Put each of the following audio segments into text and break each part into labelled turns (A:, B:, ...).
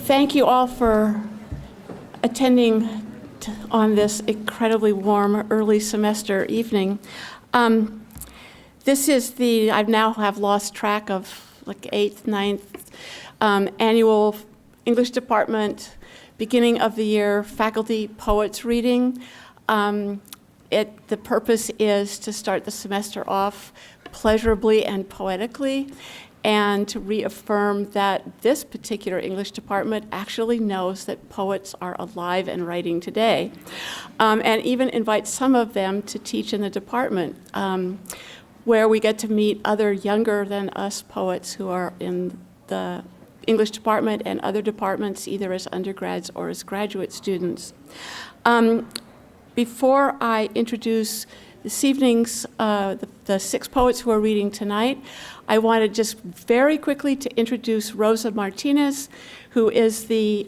A: Thank you all for attending on this incredibly warm early semester evening. This is I now have lost track of like 8th, 9th annual English department beginning of the year faculty poets reading. The purpose is to start the semester off pleasurably and poetically, and to reaffirm that this particular English department actually knows that poets are alive and writing today, and even invite some of them to teach in the department, where we get to meet other younger than us poets who are in the English department and other departments, either as undergrads or as graduate students. Before I introduce this evening's, the 6 poets who are reading tonight, I wanted just very quickly to introduce Rosa Martinez, who is the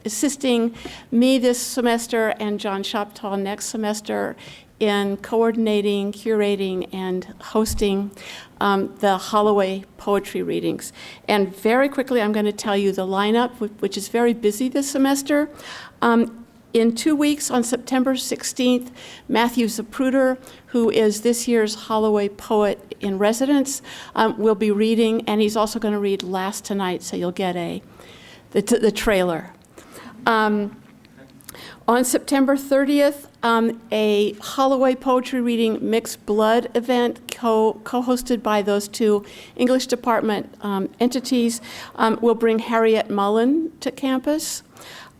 A: assisting me this semester and John Shoptaw next semester in coordinating, curating, and hosting the Holloway poetry readings. And very quickly, I'm going to tell you the lineup, which is very busy this semester. In 2 weeks, on September 16th, Matthew Zapruder, who is this year's Holloway Poet in Residence, will be reading, and he's also going to read Last Tonight, so you'll get the trailer. On September 30th, a Holloway poetry reading mixed blood event co-hosted by those 2 English department entities will bring Harriet Mullen to campus.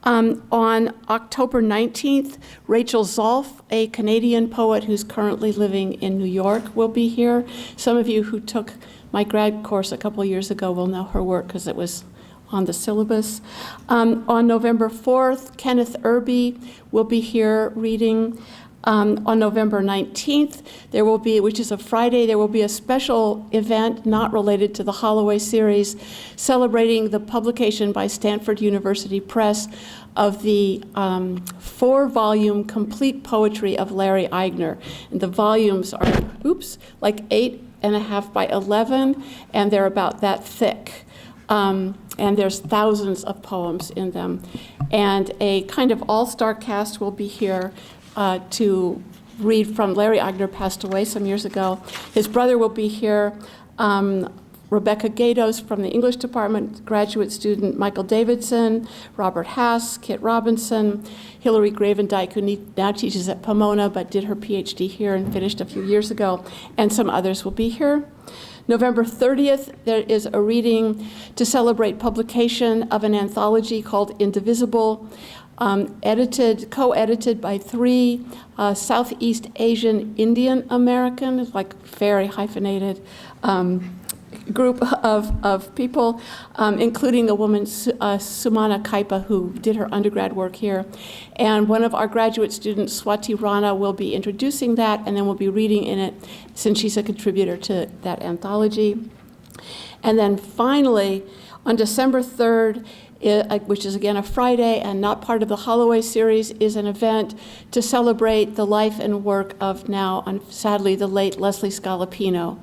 A: On October 19th, Rachel Zolf, a Canadian poet who's currently living in New York, will be here. Some of you who took my grad course a couple years ago will know her work because it was on the syllabus. On November 4th, Kenneth Irby will be here reading. On November 19th, there will be, which is a Friday, there will be a special event not related to the Holloway series, celebrating the publication by Stanford University Press of the 4-volume complete poetry of Larry Eigner. And the volumes are, like 8.5 by 11, and they're about that thick. And there's thousands of poems in them. And a kind of all-star cast will be here to read from. Larry Eigner passed away some years ago. His brother will be here. Rebecca Gatos from the English department, graduate student Michael Davidson, Robert Haas, Kit Robinson, Hillary Gravendike, who now teaches at Pomona but did her PhD here and finished a few years ago, and some others will be here. November 30th, there is a reading to celebrate publication of an anthology called Indivisible, co-edited by 3 Southeast Asian Indian American, like very hyphenated group of people, including the woman Sumana Kaipa, who did her undergrad work here. And one of our graduate students, Swati Rana, will be introducing that, and then we'll be reading in it, since she's a contributor to that anthology. And then finally, on December 3rd, which is again a Friday and not part of the Holloway series, is an event to celebrate the life and work of now, sadly, the late Leslie Scalapino.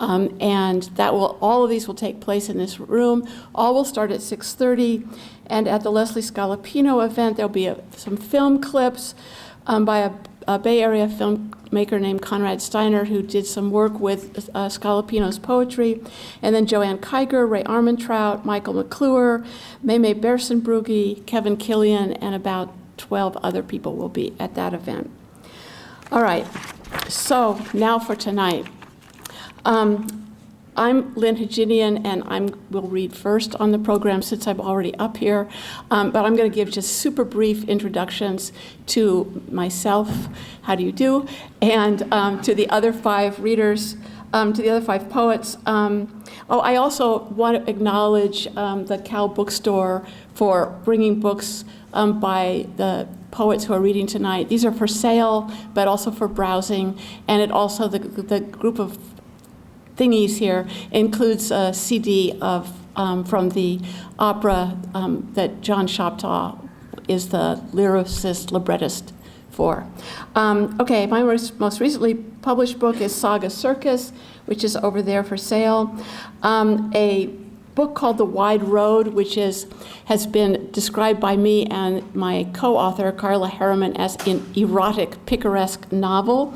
A: And all of these will take place in this room. All will start at 6:30, and at the Leslie Scalapino event, there'll be some film clips by a Bay Area filmmaker named Conrad Steiner, who did some work with Scalapino's poetry, and then Joanne Kiger, Ray Armentrout, Michael McClure, Maymay Bersenbrugge, Kevin Killian, and about 12 other people will be at that event. All right, so now for tonight. I'm Lynn Haginian, and will read first on the program since I'm already up here. But I'm going to give just super brief introductions to myself, how do you do, and to the other 5 readers, to the other 5 poets. I also want to acknowledge the Cal Bookstore for bringing books by the poets who are reading tonight. These are for sale, but also for browsing, and it also, the group of thingies here includes a CD from the opera that John Shoptaw is the lyricist, librettist for. Okay, my most recently published book is Saga Circus, which is over there for sale. A book called The Wide Road, which has been described by me and my co-author, Carla Harriman, as an erotic, picaresque novel,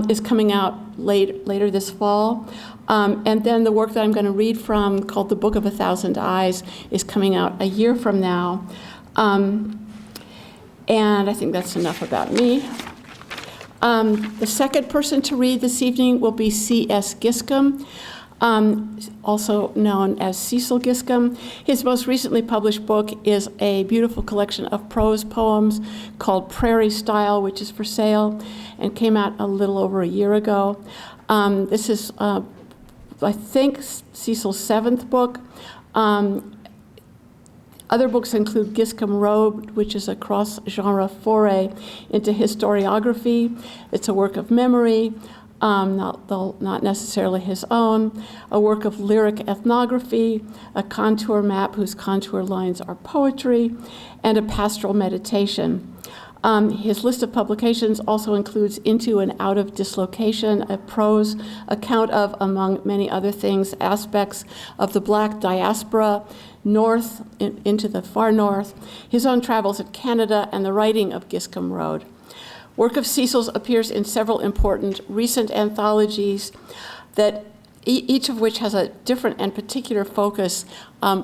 A: is coming out later this fall. And then the work that I'm going to read from, called The Book of a Thousand Eyes, is coming out a year from now. And I think that's enough about me. The second person to read this evening will be C.S. Giscombe, also known as Cecil Giscombe. His most recently published book is a beautiful collection of prose poems called Prairie Style, which is for sale and came out a little over a year ago. This is, I think, Cecil's seventh book. Other books include Giscombe Road, which is a cross-genre foray into historiography. It's a work of memory, not necessarily his own, a work of lyric ethnography, a contour map whose contour lines are poetry, and a pastoral meditation. His list of publications also includes Into and Out of Dislocation, a prose account of, among many other things, aspects of the Black diaspora, north into the far north, his own travels in Canada, and the writing of Giscombe Road. Work of Cecil's appears in several important recent anthologies, that each of which has a different and particular focus,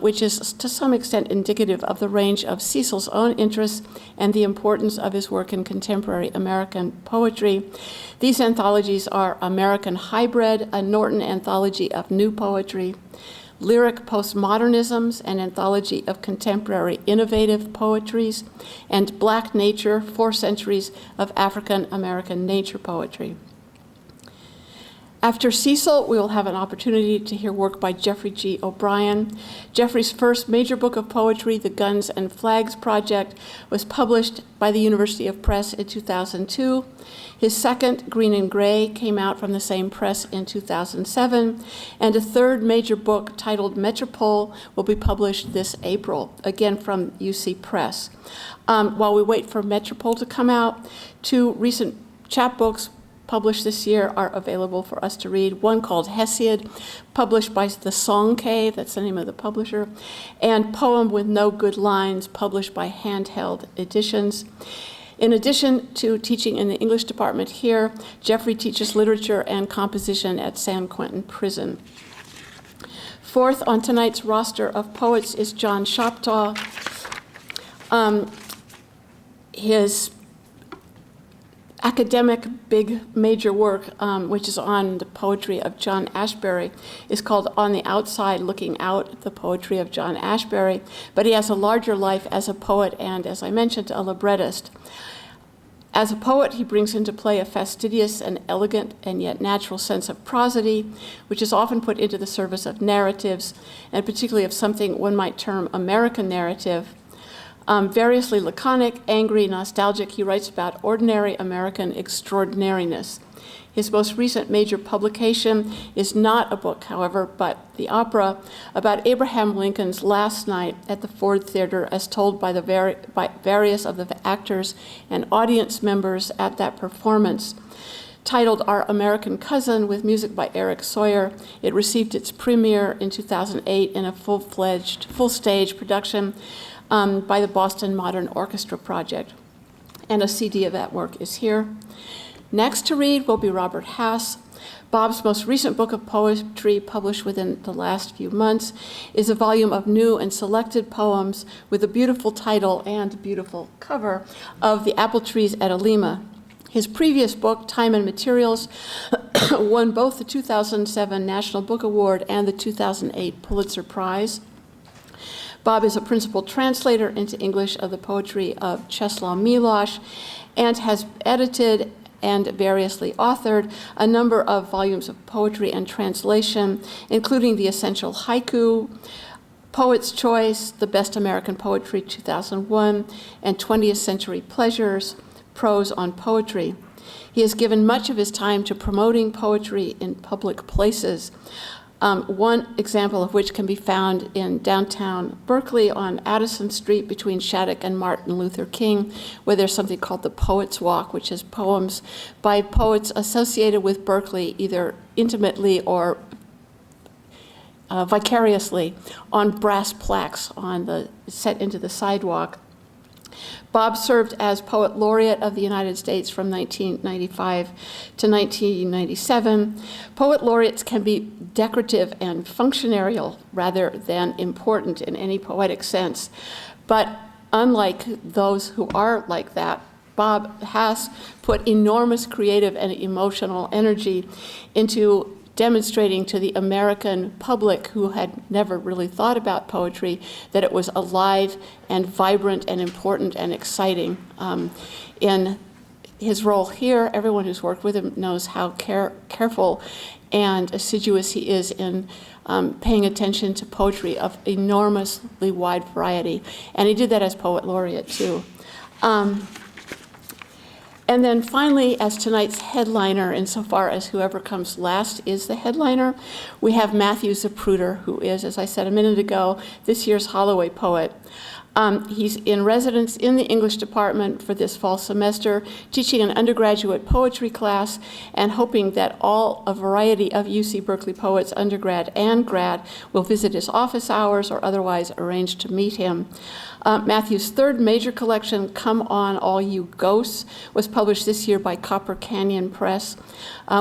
A: which is to some extent indicative of the range of Cecil's own interests and the importance of his work in contemporary American poetry. These anthologies are American Hybrid, a Norton anthology of new poetry, Lyric Postmodernisms, an anthology of contemporary innovative poetries, and Black Nature, 4 Centuries of African American Nature Poetry. After Cecil, we will have an opportunity to hear work by Geoffrey G O'Brien. Geoffrey's first major book of poetry, The Guns and Flags Project, was published by the University of Press in 2002. His second, Green and Gray, came out from the same press in 2007. And a third major book titled Metropole will be published this April, again from UC Press. While we wait for Metropole to come out, 2 recent chapbooks published this year are available for us to read. One called Hesiod, published by The Song Cave, that's the name of the publisher, and Poem with No Good Lines, published by Handheld Editions. In addition to teaching in the English department here, Geoffrey teaches literature and composition at San Quentin Prison. Fourth on tonight's roster of poets is John Shoptaw. His academic big major work, which is on the poetry of John Ashbery, is called On the Outside Looking Out, the poetry of John Ashbery, but he has a larger life as a poet and, as I mentioned, a librettist. As a poet, he brings into play a fastidious and elegant and yet natural sense of prosody, which is often put into the service of narratives, and particularly of something one might term American narrative. Variously laconic, angry, nostalgic, he writes about ordinary American extraordinariness. His most recent major publication is not a book, however, but the opera about Abraham Lincoln's last night at the Ford Theater, as told by various of the actors and audience members at that performance. Titled Our American Cousin, with music by Eric Sawyer, it received its premiere in 2008 in a full-stage production by the Boston Modern Orchestra Project. And a CD of that work is here. Next to read will be Robert Hass. Bob's most recent book of poetry, published within the last few months, is a volume of new and selected poems with a beautiful title and beautiful cover of The Apple Trees at Alima. His previous book, Time and Materials, won both the 2007 National Book Award and the 2008 Pulitzer Prize. Bob is a principal translator into English of the poetry of Czeslaw Miłosz and has edited and variously authored a number of volumes of poetry and translation, including The Essential Haiku, Poet's Choice, The Best American Poetry 2001, and 20th Century Pleasures, Prose on Poetry. He has given much of his time to promoting poetry in public places. One example of which can be found in downtown Berkeley on Addison Street between Shattuck and Martin Luther King, where there's something called the Poets Walk, which is poems by poets associated with Berkeley, either intimately or vicariously on brass plaques set into the sidewalk. Bob served as Poet Laureate of the United States from 1995 to 1997. Poet Laureates can be decorative and functionarial rather than important in any poetic sense. But unlike those who are like that, Bob has put enormous creative and emotional energy into demonstrating to the American public who had never really thought about poetry that it was alive and vibrant and important and exciting. In his role here, everyone who's worked with him knows how careful and assiduous he is in paying attention to poetry of enormously wide variety. And he did that as Poet Laureate, too. And then finally, as tonight's headliner, insofar as whoever comes last is the headliner, we have Matthew Zapruder, who is, as I said a minute ago, this year's Holloway poet. He's in residence in the English department for this fall semester, teaching an undergraduate poetry class and hoping that a variety of UC Berkeley poets, undergrad and grad, will visit his office hours or otherwise arrange to meet him. Matthew's third major collection, Come On All You Ghosts, was published this year by Copper Canyon Press,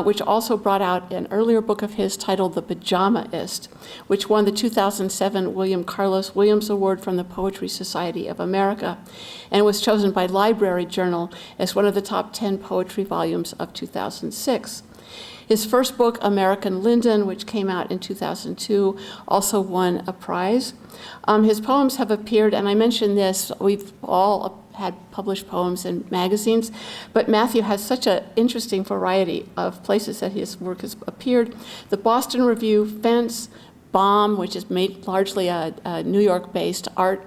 A: which also brought out an earlier book of his titled The Pajamaist, which won the 2007 William Carlos Williams Award from the Poetry Society of America, and was chosen by Library Journal as one of the top 10 poetry volumes of 2006. His first book, American Linden, which came out in 2002, also won a prize. His poems have appeared, and I mentioned this, we've all had published poems in magazines, but Matthew has such an interesting variety of places that his work has appeared. The Boston Review, Fence, Bomb, which is made largely a New York-based art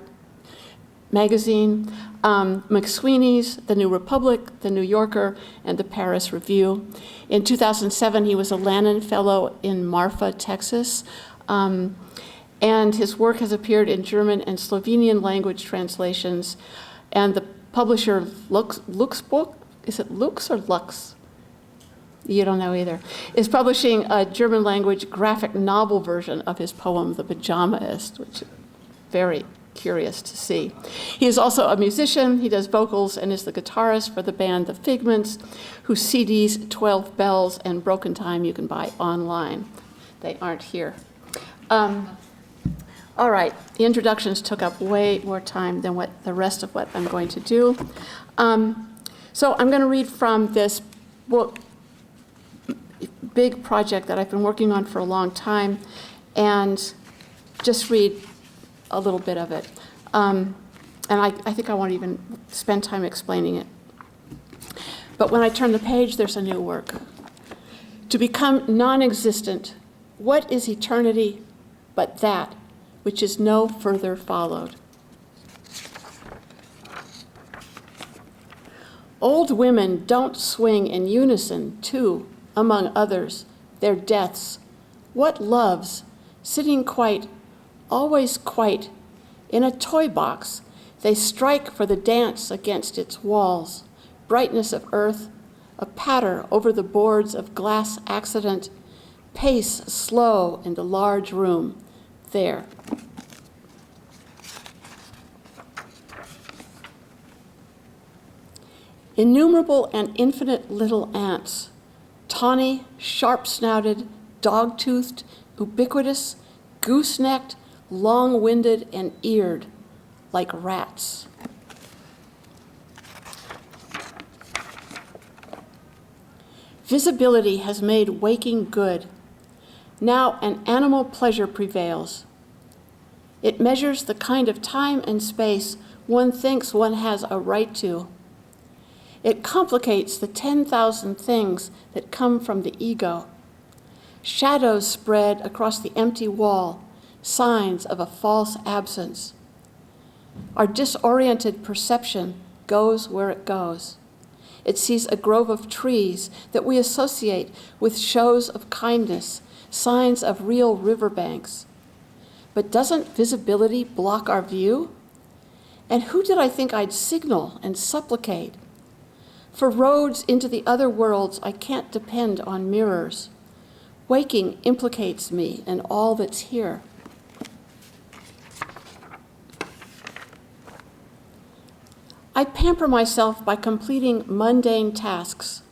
A: magazine, McSweeney's, The New Republic, The New Yorker, and the Paris Review. In 2007, he was a Lannan Fellow in Marfa, Texas, and his work has appeared in German and Slovenian language translations, and the publisher Luxbook, is it Lux or Lux? You don't know either, is publishing a German language graphic novel version of his poem, The Pajamaist, which is very curious to see. He is also a musician. He does vocals and is the guitarist for the band The Figments, whose CDs, 12 Bells and Broken Time, you can buy online. They aren't here. All right, the introductions took up way more time than what the rest of what I'm going to do. So I'm going to read from this book, big project that I've been working on for a long time, and just read a little bit of it. And I think I won't even spend time explaining it. But when I turn the page, there's a new work. To become non-existent, what is eternity but that which is no further followed? Old women don't swing in unison, too, among others, their deaths. What loves, sitting quite, always quite, in a toy box, they strike for the dance against its walls, brightness of earth, a patter over the boards of glass accident, pace slow in the large room, there. Innumerable and infinite little ants, tawny, sharp-snouted, dog-toothed, ubiquitous, goose-necked, long-winded, and eared, like rats. Visibility has made waking good. Now an animal pleasure prevails. It measures the kind of time and space one thinks one has a right to. It complicates the 10,000 things that come from the ego. Shadows spread across the empty wall, signs of a false absence. Our disoriented perception goes where it goes. It sees a grove of trees that we associate with shows of kindness, signs of real riverbanks. But doesn't visibility block our view? And who did I think I'd signal and supplicate? For roads into the other worlds, I can't depend on mirrors. Waking implicates me in all that's here. I pamper myself by completing mundane tasks.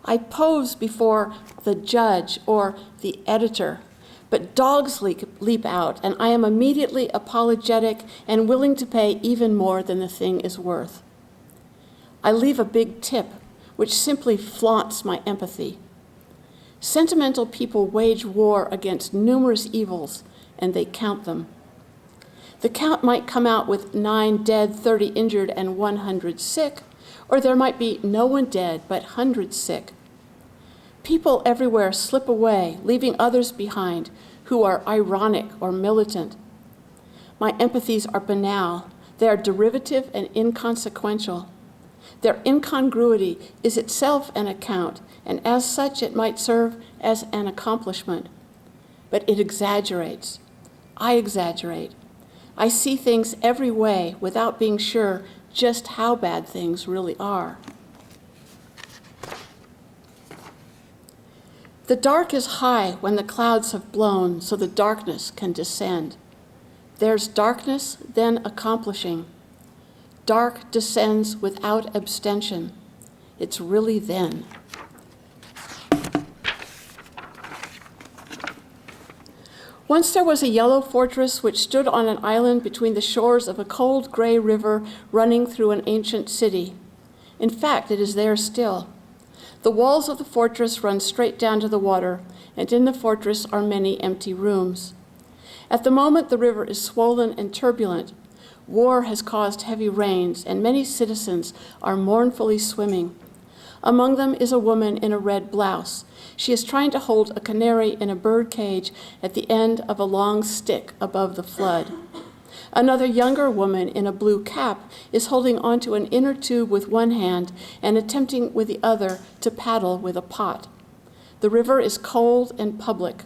A: I pose before the judge or the editor, but dogs leap out, and I am immediately apologetic and willing to pay even more than the thing is worth. I leave a big tip, which simply flaunts my empathy. Sentimental people wage war against numerous evils, and they count them. The count might come out with 9 dead, 30 injured, and 100 sick, or there might be no one dead, but hundreds sick. People everywhere slip away, leaving others behind who are ironic or militant. My empathies are banal. They are derivative and inconsequential. Their incongruity is itself an account, and as such it might serve as an accomplishment. But it exaggerates. I exaggerate. I see things every way without being sure just how bad things really are. The dark is high when the clouds have blown, so the darkness can descend. There's darkness, then accomplishing. Dark descends without abstention. It's really then. Once there was a yellow fortress which stood on an island between the shores of a cold gray river running through an ancient city. In fact, it is there still. The walls of the fortress run straight down to the water, and in the fortress are many empty rooms. At the moment, the river is swollen and turbulent. War has caused heavy rains, and many citizens are mournfully swimming. Among them is a woman in a red blouse. She is trying to hold a canary in a bird cage at the end of a long stick above the flood. Another younger woman in a blue cap is holding onto an inner tube with one hand and attempting with the other to paddle with a pot. The river is cold and public.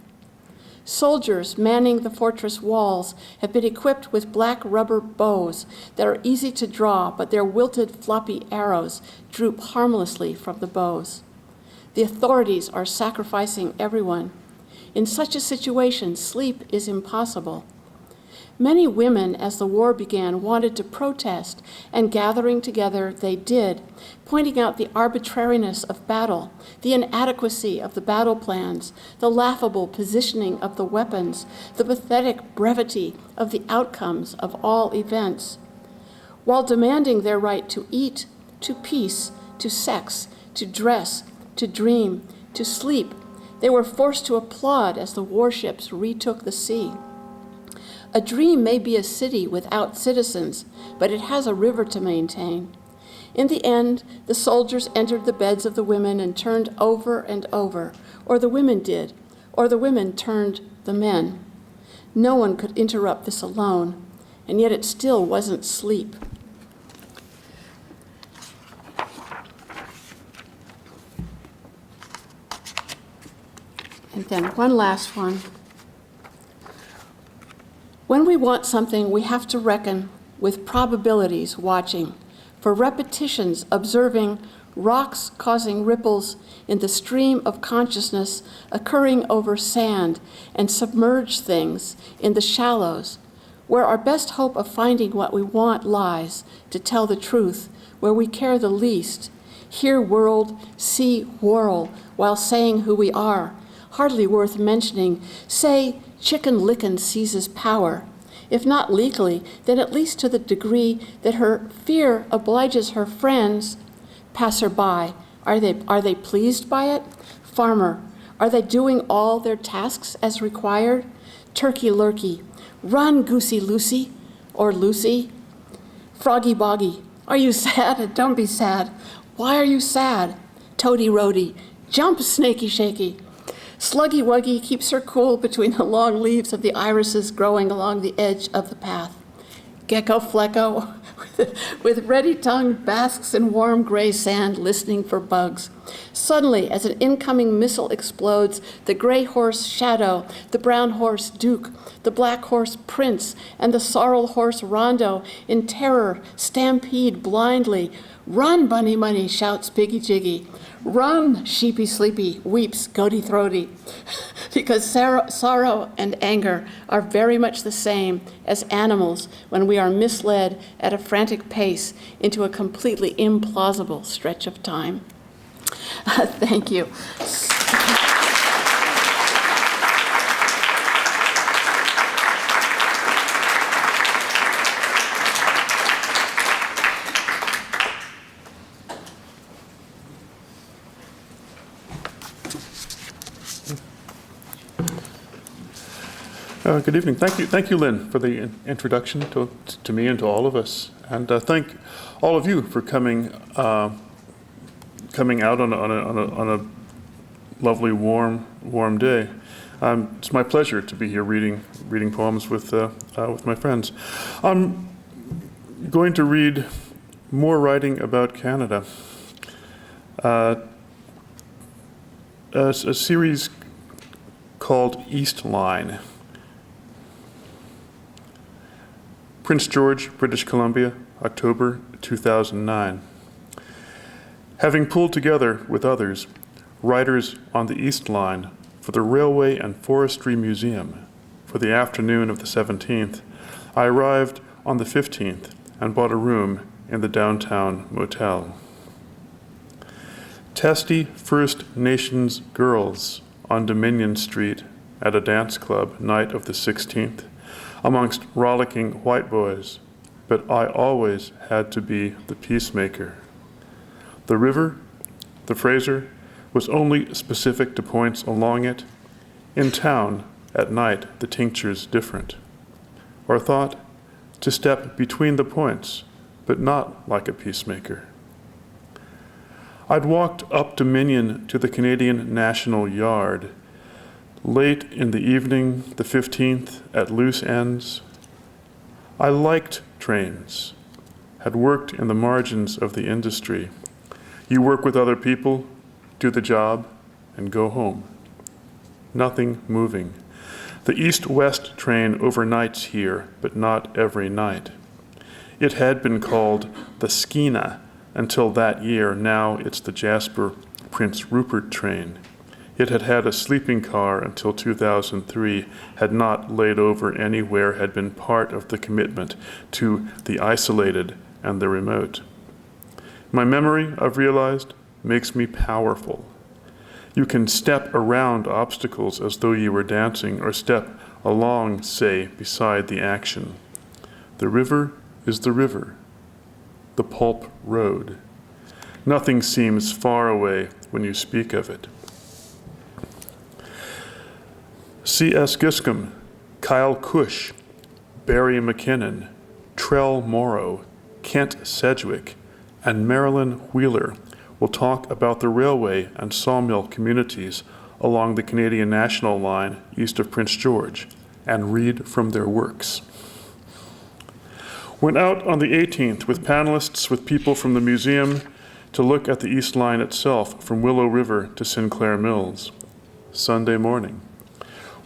A: Soldiers manning the fortress walls have been equipped with black rubber bows that are easy to draw, but their wilted, floppy arrows droop harmlessly from the bows. The authorities are sacrificing everyone. In such a situation, sleep is impossible. Many women, as the war began, wanted to protest, and gathering together they did, pointing out the arbitrariness of battle, the inadequacy of the battle plans, the laughable positioning of the weapons, the pathetic brevity of the outcomes of all events, while demanding their right to eat, to peace, to sex, to dress, to dream, to sleep. They were forced to applaud as the warships retook the sea. A dream may be a city without citizens, but it has a river to maintain. In the end, the soldiers entered the beds of the women and turned over and over, or the women did, or the women turned the men. No one could interrupt this alone, and yet it still wasn't sleep. And then one last one. When we want something, we have to reckon with probabilities watching, for repetitions observing, rocks causing ripples in the stream of consciousness occurring over sand, and submerged things in the shallows, where our best hope of finding what we want lies, to tell the truth, where we care the least. Hear world, see whirl, while saying who we are, hardly worth mentioning. Say, Chicken Licken seizes power, if not legally, then at least to the degree that her fear obliges her friends. Passer-by, are they pleased by it? Farmer, are they doing all their tasks as required? Turkey-lurkey, run, Goosey-Lucy, or Lucy. Froggy-boggy, are you sad? Don't be sad. Why are you sad? Toady-roady, jump, Snaky-shaky. Sluggy-Wuggy keeps her cool between the long leaves of the irises growing along the edge of the path. Gecko-Flecko, with ready tongue, basks in warm gray sand, listening for bugs. Suddenly, as an incoming missile explodes, the gray horse Shadow, the brown horse Duke, the black horse Prince, and the sorrel horse Rondo, in terror, stampede blindly, "Run, bunny bunny," shouts Piggy Jiggy. "Run, sheepy sleepy," weeps Goaty Throaty. Because sorrow and anger are very much the same as animals when we are misled at a frantic pace into a completely implausible stretch of time. Thank you.
B: Good evening. Thank you, Lynn, for the introduction to me and to all of us, and thank all of you for coming out on a lovely warm day. It's my pleasure to be here reading poems with my friends. I'm going to read more writing about Canada, a series called East Line. Prince George, British Columbia, October 2009. Having pulled together with others, writers on the East Line for the Railway and Forestry Museum for the afternoon of the 17th, I arrived on the 15th and bought a room in the downtown motel. Testy First Nations girls on Dominion Street at a dance club night of the 16th, amongst rollicking white boys, but I always had to be the peacemaker. The river, the Fraser, was only specific to points along it. In town, at night, the tincture's different. Or thought to step between the points, but not like a peacemaker. I'd walked up Dominion to the Canadian National Yard, late in the evening, the 15th, at loose ends. I liked trains, had worked in the margins of the industry. You work with other people, do the job, and go home. Nothing moving. The east-west train overnights here, but not every night. It had been called the Skeena until that year. Now it's the Jasper Prince Rupert train. It had had a sleeping car until 2003, had not laid over anywhere, had been part of the commitment to the isolated and the remote. My memory, I've realized, makes me powerful. You can step around obstacles as though you were dancing, or step along, say, beside the action. The river is the river, the pulp road. Nothing seems far away when you speak of it. C.S. Giscombe, Kyle Cush, Barry McKinnon, Trell Morrow, Kent Sedgwick, and Marilyn Wheeler will talk about the railway and sawmill communities along the Canadian National Line east of Prince George, and read from their works. Went out on the 18th with panelists, with people from the museum, to look at the East Line itself from Willow River to Sinclair Mills. Sunday morning.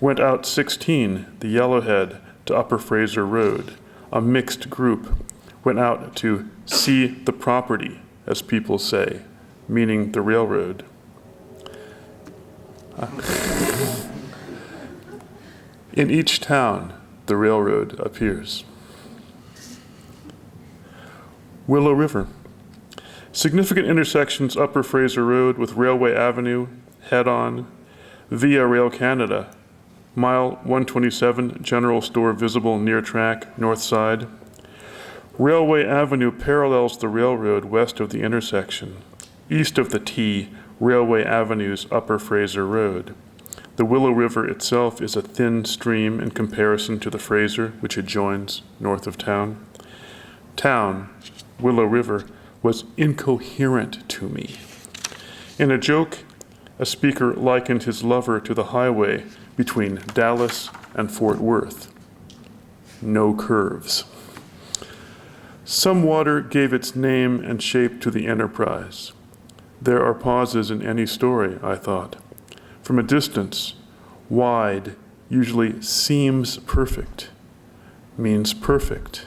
B: Went out 16, the Yellowhead to Upper Fraser Road, a mixed group. Went out to see the property, as people say, meaning the railroad. In each town, the railroad appears. Willow River. Significant intersections Upper Fraser Road with Railway Avenue, head-on, via Rail Canada, Mile 127, general store visible near track, north side. Railway Avenue parallels the railroad west of the intersection. East of the T, Railway Avenue's Upper Fraser Road. The Willow River itself is a thin stream in comparison to the Fraser, which it joins north of town. Town, Willow River, was incoherent to me. In a joke, a speaker likened his lover to the highway between Dallas and Fort Worth. No curves. Some water gave its name and shape to the enterprise. There are pauses in any story, I thought. From a distance, wide usually seems perfect, means perfect.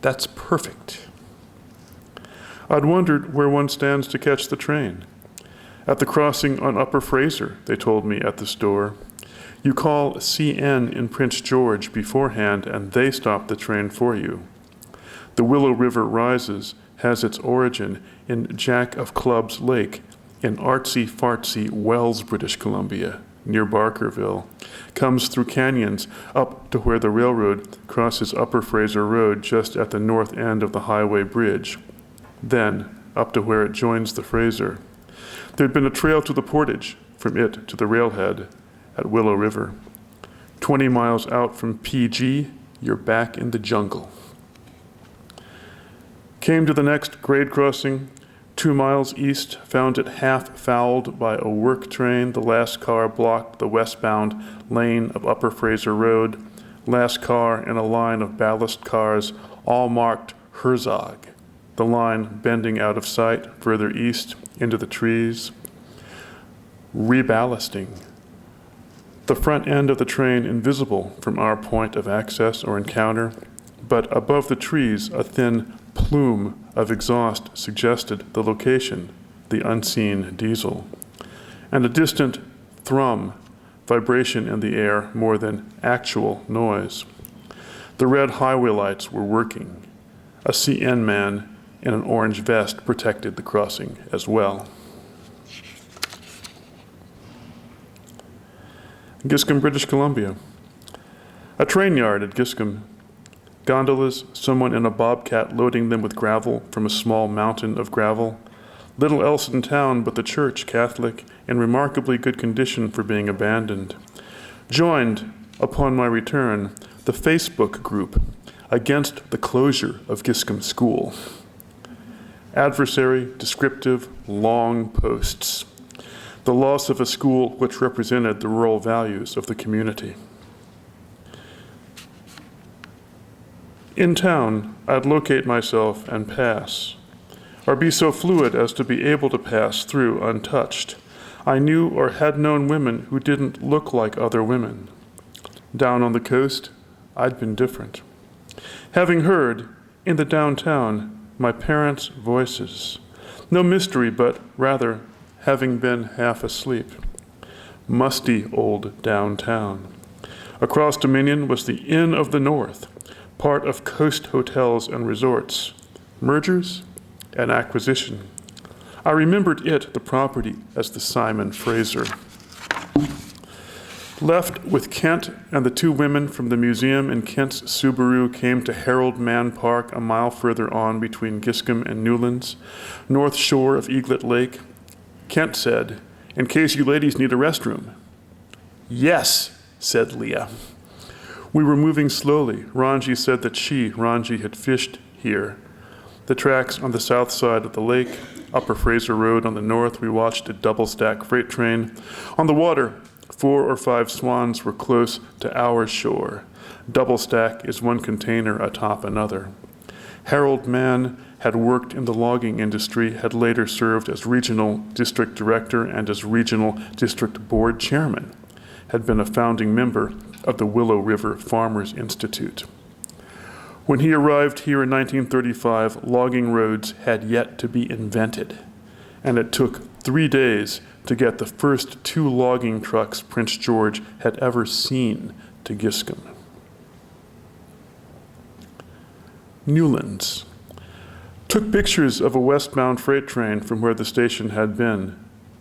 B: That's perfect. I'd wondered where one stands to catch the train. At the crossing on Upper Fraser, they told me at the store. You call CN in Prince George beforehand, and they stop the train for you. The Willow River Rises has its origin in Jack of Clubs Lake in artsy-fartsy Wells, British Columbia, near Barkerville, comes through canyons up to where the railroad crosses Upper Fraser Road just at the north end of the highway bridge, then up to where it joins the Fraser. There'd been a trail to the portage, from it to the railhead at Willow River. 20 miles out from PG, you're back in the jungle. Came to the next grade crossing, 2 miles east, found it half fouled by a work train. The last car blocked the westbound lane of Upper Fraser Road. Last car in a line of ballast cars, all marked Herzog. The line bending out of sight further east into the trees. Reballasting. The front end of the train invisible from our point of access or encounter, but above the trees a thin plume of exhaust suggested the location, the unseen diesel, and a distant thrum, vibration in the air more than actual noise. The red highway lights were working. A CN man in an orange vest protected the crossing as well. Giscombe, British Columbia. A train yard at Giscombe. Gondolas, someone in a bobcat loading them with gravel from a small mountain of gravel. Little else in town but the church, Catholic, in remarkably good condition for being abandoned. Joined, upon my return, the Facebook group against the closure of Giscombe School. Adversary, descriptive, long posts. The loss of a school which represented the rural values of the community. In town, I'd locate myself and pass, or be so fluid as to be able to pass through untouched. I knew or had known women who didn't look like other women. Down on the coast, I'd been different. Having heard, in the downtown, my parents' voices. No mystery, but rather having been half asleep. Musty old downtown. Across Dominion was the Inn of the North, part of Coast Hotels and Resorts. Mergers and acquisition. I remembered it, the property, as the Simon Fraser. Left with Kent and the 2 women from the museum in Kent's Subaru came to Harold Mann Park a mile further on between Giscombe and Newlands, north shore of Egret Lake. Kent said, "In case you ladies need a restroom." "Yes," said Leah. We were moving slowly. Ranji said that Ranji, had fished here. The tracks on the south side of the lake, Upper Fraser Road on the north, we watched a double-stack freight train. On the water, 4 or 5 swans were close to our shore. Double stack is one container atop another. Harold Mann had worked in the logging industry, had later served as regional district director and as regional district board chairman, had been a founding member of the Willow River Farmers Institute. When he arrived here in 1935, logging roads had yet to be invented, and it took 3 days to get the first 2 logging trucks Prince George had ever seen to Giscombe. Newlands. Took pictures of a westbound freight train from where the station had been.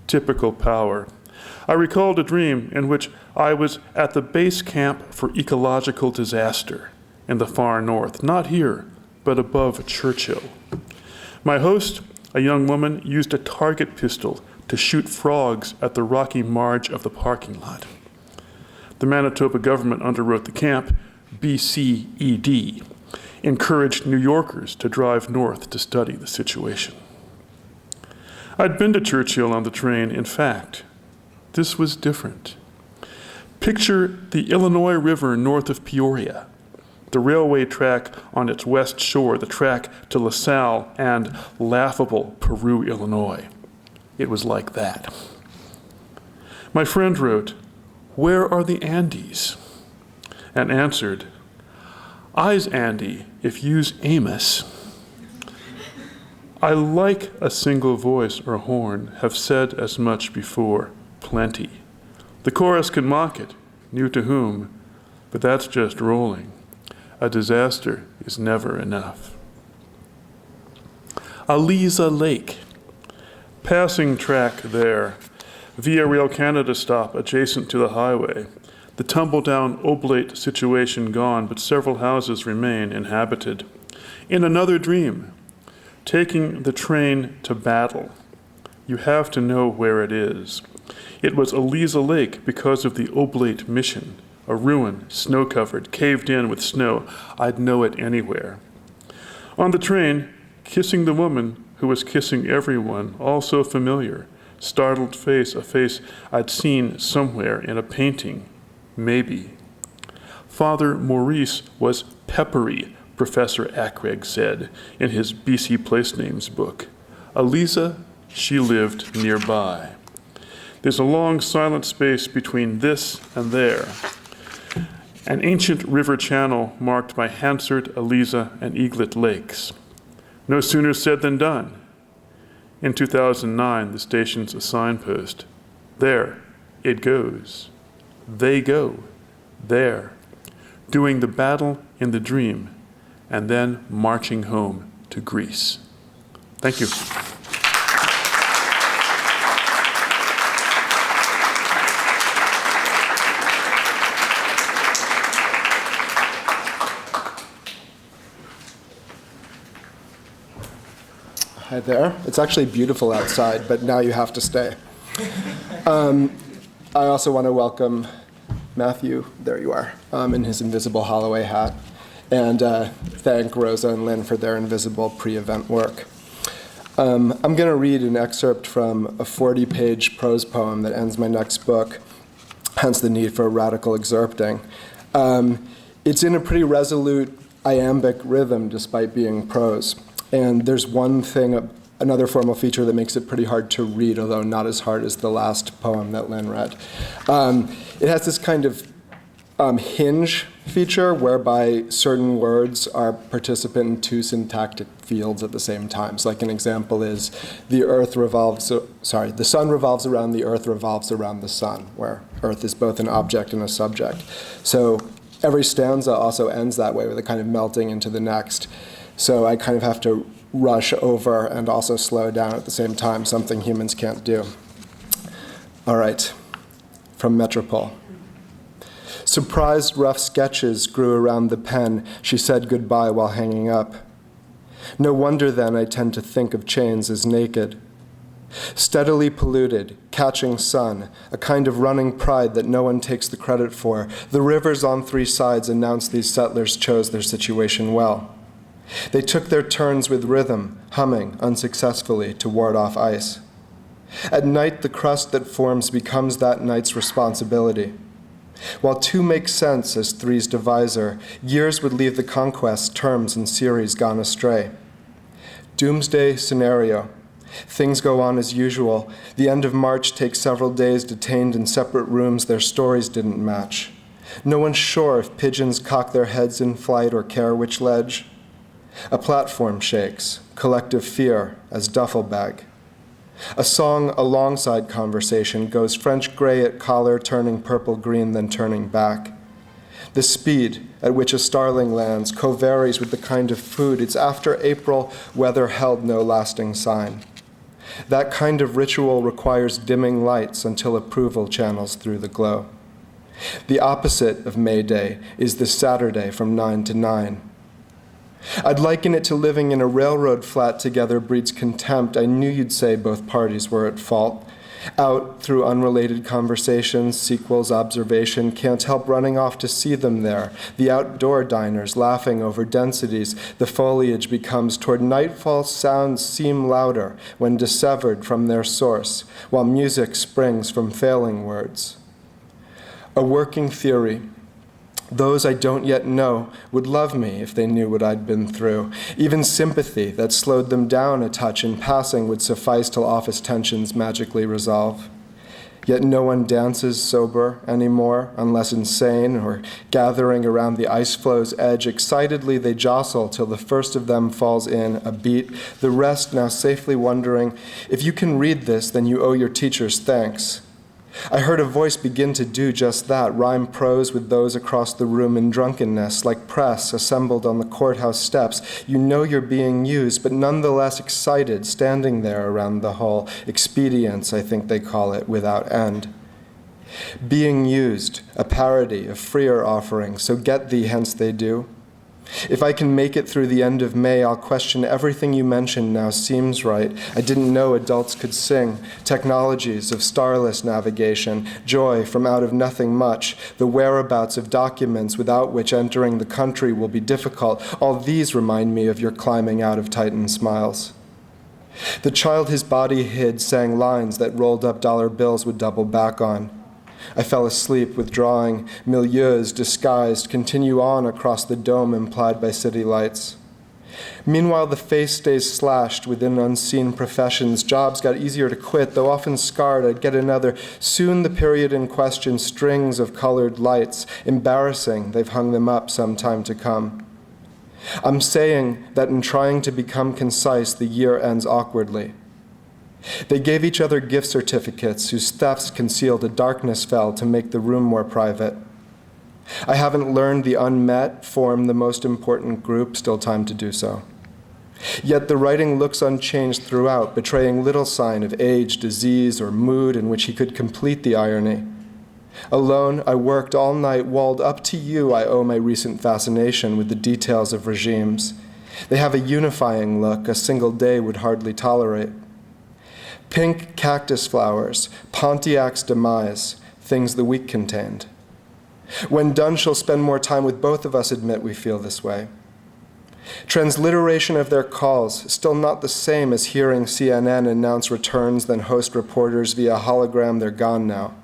B: Typical power. I recalled a dream in which I was at the base camp for ecological disaster in the far north, not here, but above Churchill. My host, a young woman, used a target pistol to shoot frogs at the rocky marge of the parking lot. The Manitoba government underwrote the camp, BCED, encouraged New Yorkers to drive north to study the situation. I'd been to Churchill on the train. In fact, this was different. Picture the Illinois River north of Peoria, the railway track on its west shore, the track to LaSalle and laughable Peru, Illinois. It was like that. My friend wrote, "Where are the Andes?" and answered, "I's Andy if you's Amos." I like a single voice or horn, have said as much before, plenty. The chorus can mock it, new to whom, but that's just rolling. A disaster is never enough. Aliza Lake. Passing track there. Via Rail Canada stop adjacent to the highway. The tumble-down oblate situation gone, but several houses remain inhabited. In another dream, taking the train to battle. You have to know where it is. It was Aliza Lake because of the oblate mission. A ruin, snow-covered, caved in with snow. I'd know it anywhere. On the train, kissing the woman who was kissing everyone, all so familiar. Startled face, a face I'd seen somewhere in a painting. Maybe. Father Maurice was peppery, Professor Ackreg said in his BC Place Names book. Aliza, she lived nearby. There's a long silent space between this and there. An ancient river channel marked by Hansard, Aliza, and Eglet lakes. No sooner said than done. In 2009, the station's a signpost. There, it goes. They go. There. Doing the battle in the dream, and then marching home to Greece. Thank you.
C: Hi there. It's actually beautiful outside, but now you have to stay. I also want to welcome Matthew, there you are, in his invisible Holloway hat, and thank Rosa and Lynn for their invisible pre-event work. I'm going to read an excerpt from a 40-page prose poem that ends my next book, hence the need for radical excerpting. It's in a pretty resolute iambic rhythm despite being prose. And there's one thing, another formal feature that makes it pretty hard to read, although not as hard as the last poem that Lynn read. It has this kind of hinge feature whereby certain words are participant in two syntactic fields at the same time. So like an example is, the sun revolves around the earth revolves around the sun, where earth is both an object and a subject. So every stanza also ends that way with a kind of melting into the next. So I kind of have to rush over and also slow down at the same time, something humans can't do. All right, from Metropole. Surprised rough sketches grew around the pen. She said goodbye while hanging up. No wonder then I tend to think of chains as naked. Steadily polluted, catching sun, a kind of running pride that no one takes the credit for. The rivers on three sides announce these settlers chose their situation well. They took their turns with rhythm, humming unsuccessfully to ward off ice. At night, the crust that forms becomes that night's responsibility. While two make sense as three's divisor, years would leave the conquest, terms, and series gone astray. Doomsday scenario. Things go on as usual. The end of March takes several days detained in separate rooms their stories didn't match. No one's sure if pigeons cock their heads in flight or care which ledge. A platform shakes, collective fear as duffel bag. A song alongside conversation goes French gray at collar, turning purple-green, then turning back. The speed at which a starling lands co-varies with the kind of food. It's after April, weather held no lasting sign. That kind of ritual requires dimming lights until approval channels through the glow. The opposite of May Day is the Saturday from 9 to 9. I'd liken it to living in a railroad flat together breeds contempt. I knew you'd say both parties were at fault. Out through unrelated conversations, sequels, observation, can't help running off to see them there. The outdoor diners laughing over densities. The foliage becomes toward nightfall sounds seem louder when dissevered from their source, while music springs from failing words. A working theory. Those I don't yet know would love me if they knew what I'd been through. Even sympathy that slowed them down a touch in passing would suffice till office tensions magically resolve. Yet no one dances sober anymore, unless insane or gathering around the ice flow's edge. Excitedly they jostle till the first of them falls in a beat, the rest now safely wondering, if you can read this, then you owe your teachers thanks. I heard a voice begin to do just that, rhyme prose with those across the room in drunkenness, like press assembled on the courthouse steps. You know you're being used, but nonetheless excited, standing there around the hall. Expedience, I think they call it, without end. Being used, a parody, a freer offering, so get thee, hence they do. If I can make it through the end of May, I'll question everything you mentioned now seems right. I didn't know adults could sing. Technologies of starless navigation, joy from out of nothing much, the whereabouts of documents without which entering the country will be difficult. All these remind me of your climbing out of Titan smiles. The child his body hid sang lines that rolled up dollar bills would double back on. I fell asleep, withdrawing. Milieus, disguised, continue on across the dome implied by city lights. Meanwhile, the face stays slashed within unseen professions. Jobs got easier to quit, though often scarred, I'd get another. Soon the period in question, strings of colored lights. Embarrassing, they've hung them up some time to come. I'm saying that in trying to become concise, the year ends awkwardly. They gave each other gift certificates whose thefts concealed a darkness fell to make the room more private. I haven't learned the unmet form the most important group, still time to do so. Yet the writing looks unchanged throughout, betraying little sign of age, disease, or mood in which he could complete the irony. Alone, I worked all night, walled up to you I owe my recent fascination with the details of regimes. They have a unifying look a single day would hardly tolerate. Pink cactus flowers, Pontiac's demise, things the week contained. When done, she'll spend more time with both of us, admit we feel this way. Transliteration of their calls, still not the same as hearing CNN announce returns, then host reporters via hologram, they're gone now.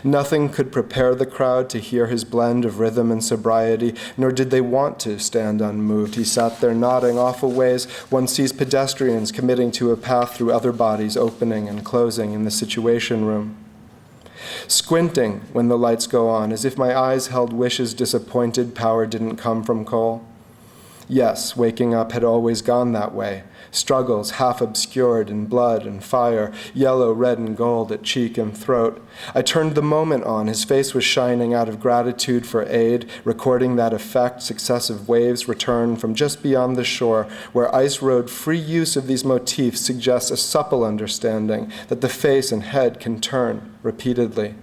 C: Nothing could prepare the crowd to hear his blend of rhythm and sobriety, nor did they want to stand unmoved. He sat there nodding awful ways one sees pedestrians committing to a path through other bodies opening and closing in the Situation Room. Squinting when the lights go on, as if my eyes held wishes disappointed power didn't come from coal. Yes, waking up had always gone that way. Struggles half obscured in blood and fire, yellow, red, and gold at cheek and throat. I turned the moment on. His face was shining out of gratitude for aid, recording that effect. Successive waves return from just beyond the shore, where ice road free use of these motifs suggests a supple understanding that the face and head can turn repeatedly.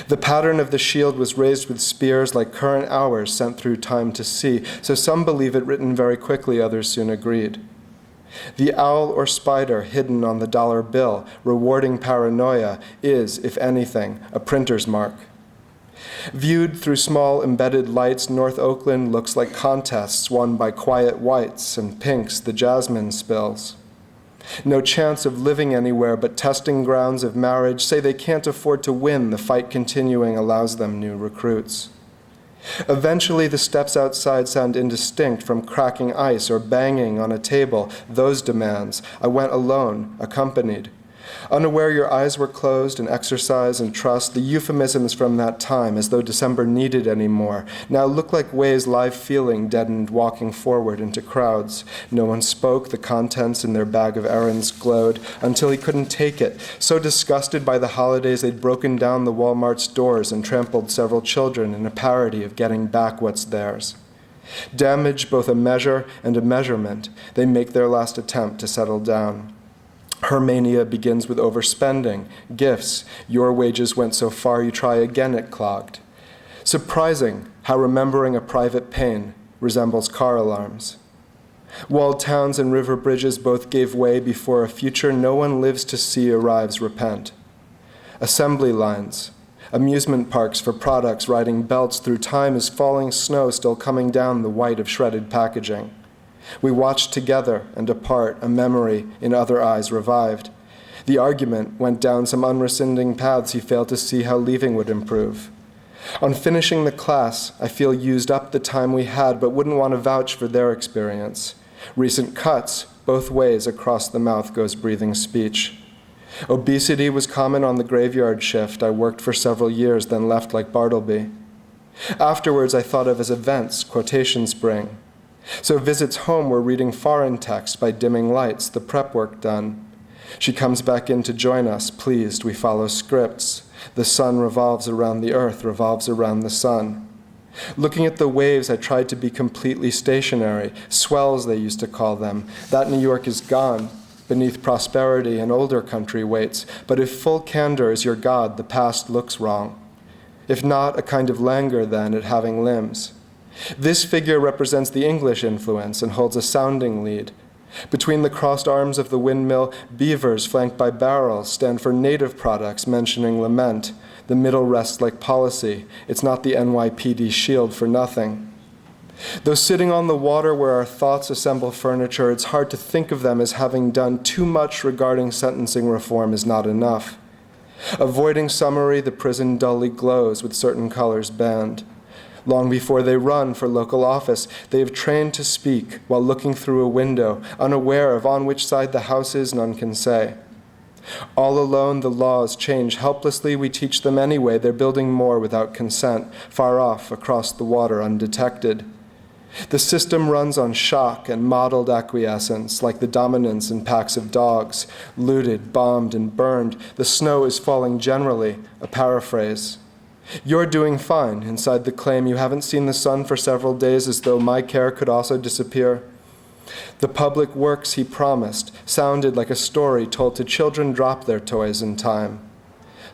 C: The pattern of the shield was raised with spears like current hours sent through time to see, so some believe it written very quickly, others soon agreed. The owl or spider hidden on the dollar bill, rewarding paranoia, is, if anything, a printer's mark. Viewed through small embedded lights, North Oakland looks like contests won by quiet whites and pinks the jasmine spills. No chance of living anywhere but testing grounds of marriage. Say they can't afford to win, the fight continuing allows them new recruits. Eventually, the steps outside sound indistinct from cracking ice or banging on a table. Those demands. I went alone, accompanied. Unaware your eyes were closed in exercise and trust, the euphemisms from that time, as though December needed any more, now look like ways live feeling deadened walking forward into crowds. No one spoke, the contents in their bag of errands glowed, until he couldn't take it. So disgusted by the holidays, they'd broken down the Walmart's doors and trampled several children in a parody of getting back what's theirs. Damage both a measure and a measurement, they make their last attempt to settle down. Her mania begins with overspending, gifts. Your wages went so far you try again, it clogged. Surprising how remembering a private pain resembles car alarms. Walled towns and river bridges both gave way before a future no one lives to see arrives repent. Assembly lines, amusement parks for products riding belts through time as falling snow still coming down the white of shredded packaging. We watched together and apart, a memory in other eyes revived. The argument went down some unrescinding paths he failed to see how leaving would improve. On finishing the class, I feel used up the time we had, but wouldn't want to vouch for their experience. Recent cuts, both ways across the mouth goes breathing speech. Obesity was common on the graveyard shift. I worked for several years, then left like Bartleby. Afterwards, I thought of as events, quotation spring. So visits home were reading foreign text by dimming lights, the prep work done. She comes back in to join us, pleased. We follow scripts. The sun revolves around the earth, revolves around the sun. Looking at the waves, I tried to be completely stationary. Swells, they used to call them. That New York is gone. Beneath prosperity, an older country waits. But if full candor is your God, the past looks wrong. If not, a kind of languor then at having limbs. This figure represents the English influence and holds a sounding lead. Between the crossed arms of the windmill, beavers flanked by barrels stand for native products mentioning lament. The middle rests like policy. It's not the NYPD shield for nothing. Though sitting on the water where our thoughts assemble furniture, it's hard to think of them as having done too much regarding sentencing reform is not enough. Avoiding summary, the prison dully glows with certain colors banned. Long before they run for local office, they have trained to speak while looking through a window, unaware of on which side the house is, none can say. All alone, the laws change helplessly. We teach them anyway. They're building more without consent, far off, across the water, undetected. The system runs on shock and modeled acquiescence, like the dominance in packs of dogs, looted, bombed, and burned. The snow is falling generally, a paraphrase. You're doing fine, inside the claim you haven't seen the sun for several days, as though my care could also disappear. The public works he promised sounded like a story told to children drop their toys in time.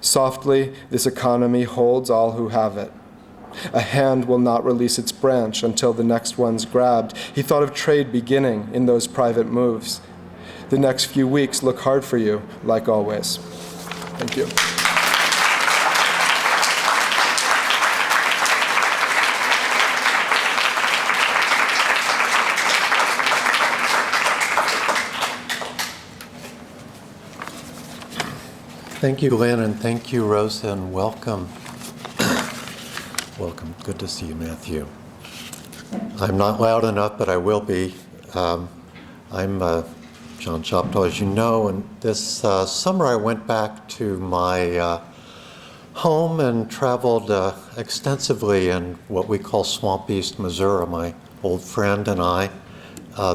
C: Softly, this economy holds all who have it. A hand will not release its branch until the next one's grabbed. He thought of trade beginning in those private moves. The next few weeks look hard for you, like always. Thank you.
D: Thank you, Lynn, and thank you, Rosa, and welcome. Welcome. Good to see you, Matthew. I'm not loud enough, but I will be. I'm John Shoptaw, as you know, and this summer I went back to my home and traveled extensively in what we call Swamp East, Missouri, my old friend and I.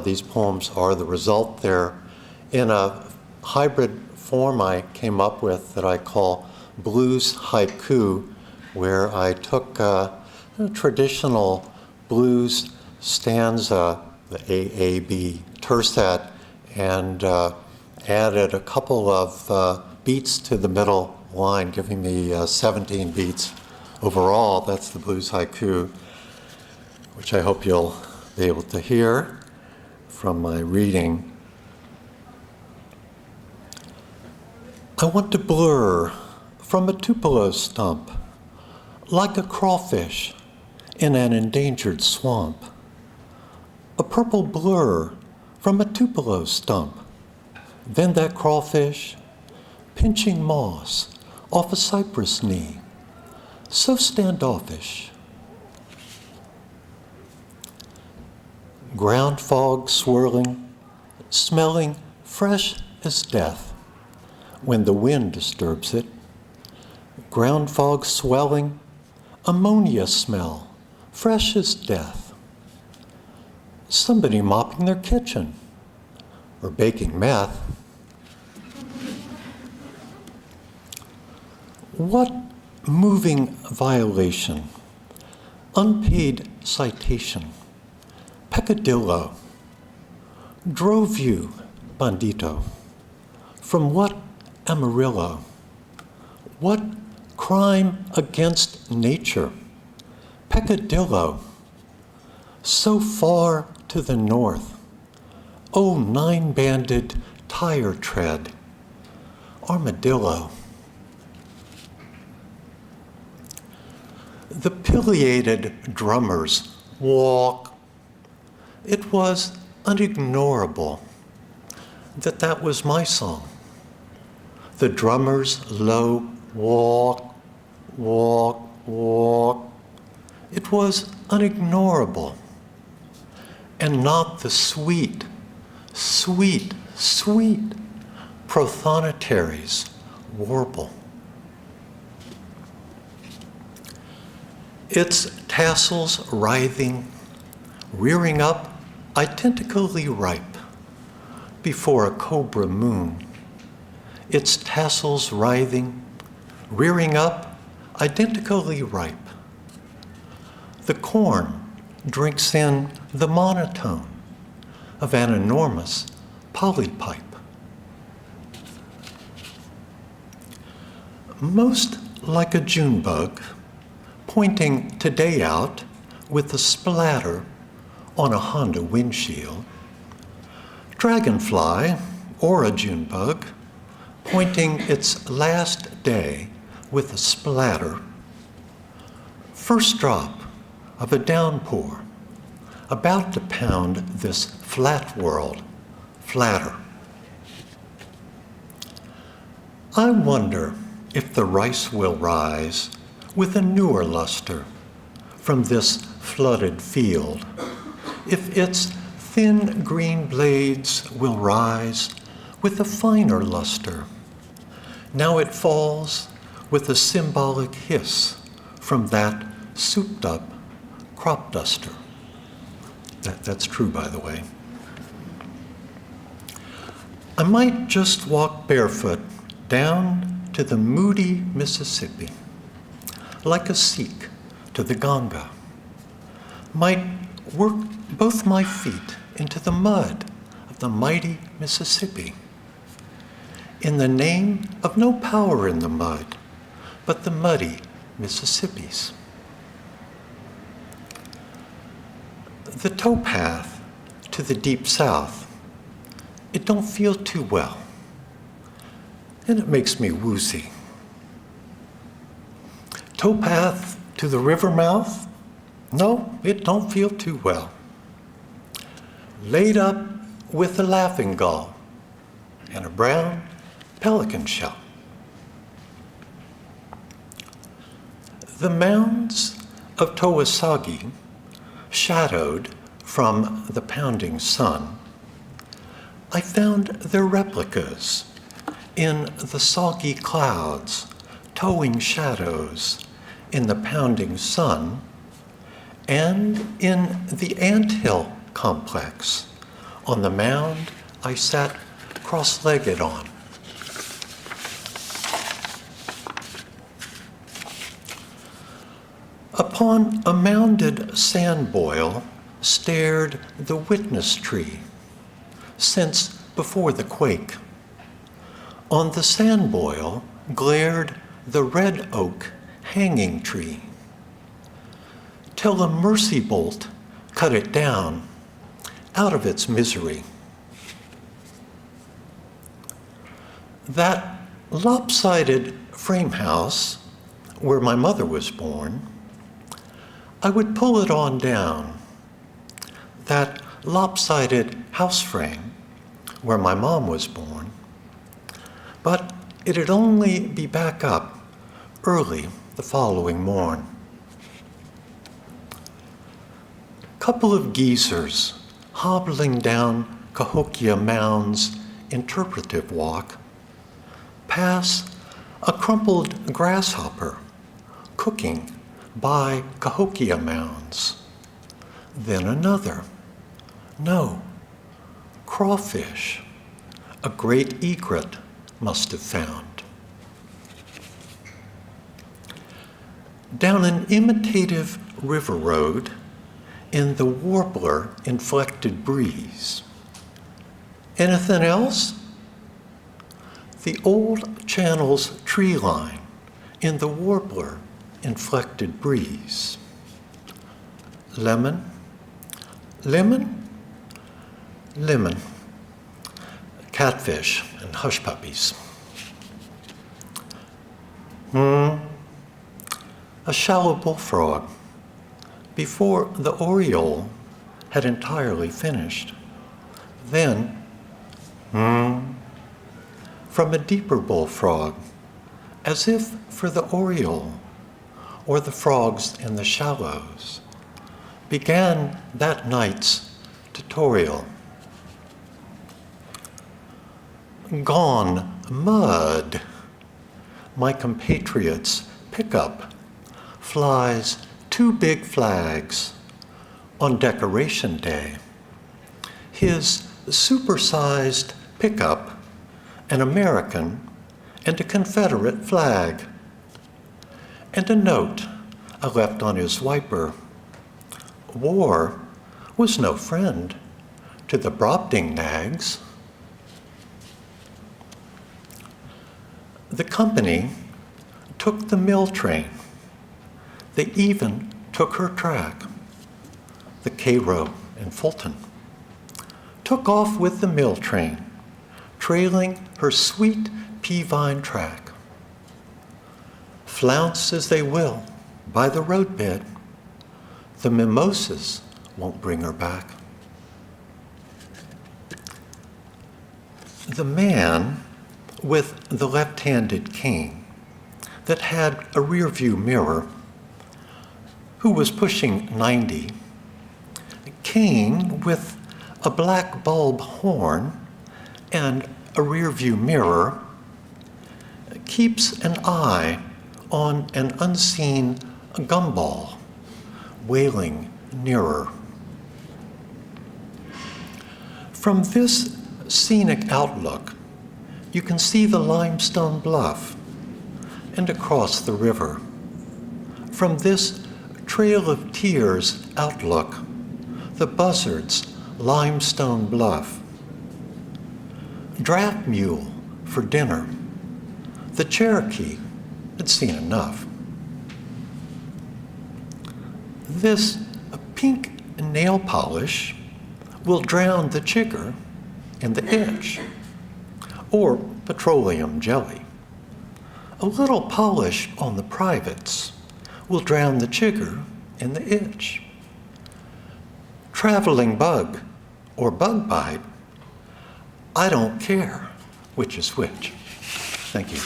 D: These poems are the result. They're in a hybrid form I came up with that I call blues haiku, where I took a traditional blues stanza, the AAB tercet, and added a couple of beats to the middle line, giving me 17 beats overall. That's the blues haiku, which I hope you'll be able to hear from my reading. I want to blur from a tupelo stump like a crawfish in an endangered swamp. A purple blur from a tupelo stump. Then that crawfish pinching moss off a cypress knee. So standoffish. Ground fog swirling, smelling fresh as death when the wind disturbs it. Ground fog swelling, ammonia smell, fresh as death. Somebody mopping their kitchen or baking meth. What moving violation, unpaid citation, peccadillo, drove you, bandito, from what Amarillo? What crime against nature? Peccadillo, so far to the north. Oh, nine-banded tire tread. Armadillo. The pileated drummers walk. It was unignorable that was my song. The drummers low walk, walk, walk. It was unignorable. And not the sweet, sweet, sweet prothonotari's warble. Its tassels writhing, rearing up, identically ripe, before a cobra moon. Its tassels writhing, rearing up, identically ripe. The corn drinks in the monotone of an enormous polypipe. Most like a June bug, pointing today out with a splatter on a Honda windshield. Dragonfly, or a June bug, pointing its last day with a splatter. First drop of a downpour, about to pound this flat world flatter. I wonder if the rice will rise with a newer luster from this flooded field, if its thin green blades will rise with a finer luster. Now it falls with a symbolic hiss from that souped-up crop duster. That's true, by the way. I might just walk barefoot down to the moody Mississippi, like a Sikh to the Ganga. Might work both my feet into the mud of the mighty Mississippi, in the name of no power in the mud, but the muddy Mississippis. The towpath to the deep south, it don't feel too well, and it makes me woozy. Towpath to the river mouth, no, it don't feel too well. Laid up with a laughing gull and a brown pelican shell. The mounds of Towasagi, shadowed from the pounding sun, I found their replicas in the soggy clouds, towing shadows in the pounding sun, and in the anthill complex on the mound I sat cross-legged on. Upon a mounded sand boil stared the witness tree, since before the quake. On the sand boil glared the red oak hanging tree, till a mercy bolt cut it down out of its misery. That lopsided frame house where my mother was born, I would pull it on down. That lopsided house frame where my mom was born, but it'd only be back up early the following morn. Couple of geezers hobbling down Cahokia Mound's interpretive walk pass a crumpled grasshopper cooking by Cahokia Mounds. Then another. No, crawfish, a great egret must have found. Down an imitative river road, in the warbler-inflected breeze. Anything else? The old channel's tree line in the warbler-inflected breeze. Lemon, lemon, lemon. Catfish and hush puppies. A shallow bullfrog, before the oriole had entirely finished. Then, from a deeper bullfrog, as if for the oriole or the frogs in the shallows, began that night's tutorial. Gone mud. My compatriots' pickup flies 2 big flags on Decoration Day. His supersized pickup, an American and a Confederate flag, and a note I left on his wiper. War was no friend to the Brobdingnags. The company took the mill train. They even took her track, the Cairo in Fulton. Took off with the mill train, trailing her sweet pea vine track. Flounce as they will by the roadbed, the mimosas won't bring her back. The man with the left-handed cane that had a rear-view mirror, who was pushing 90, cane with a black bulb horn and a rear-view mirror, keeps an eye on an unseen gumball wailing nearer. From this scenic outlook, you can see the limestone bluff and across the river. From this Trail of Tears outlook, the Buzzards' limestone bluff. Draft mule for dinner. The Cherokee had seen enough. This pink nail polish will drown the chigger in the itch, or petroleum jelly. A little polish on the privates will drown the chigger in the itch. Traveling bug or bug bite, I don't care which is which. Thank you.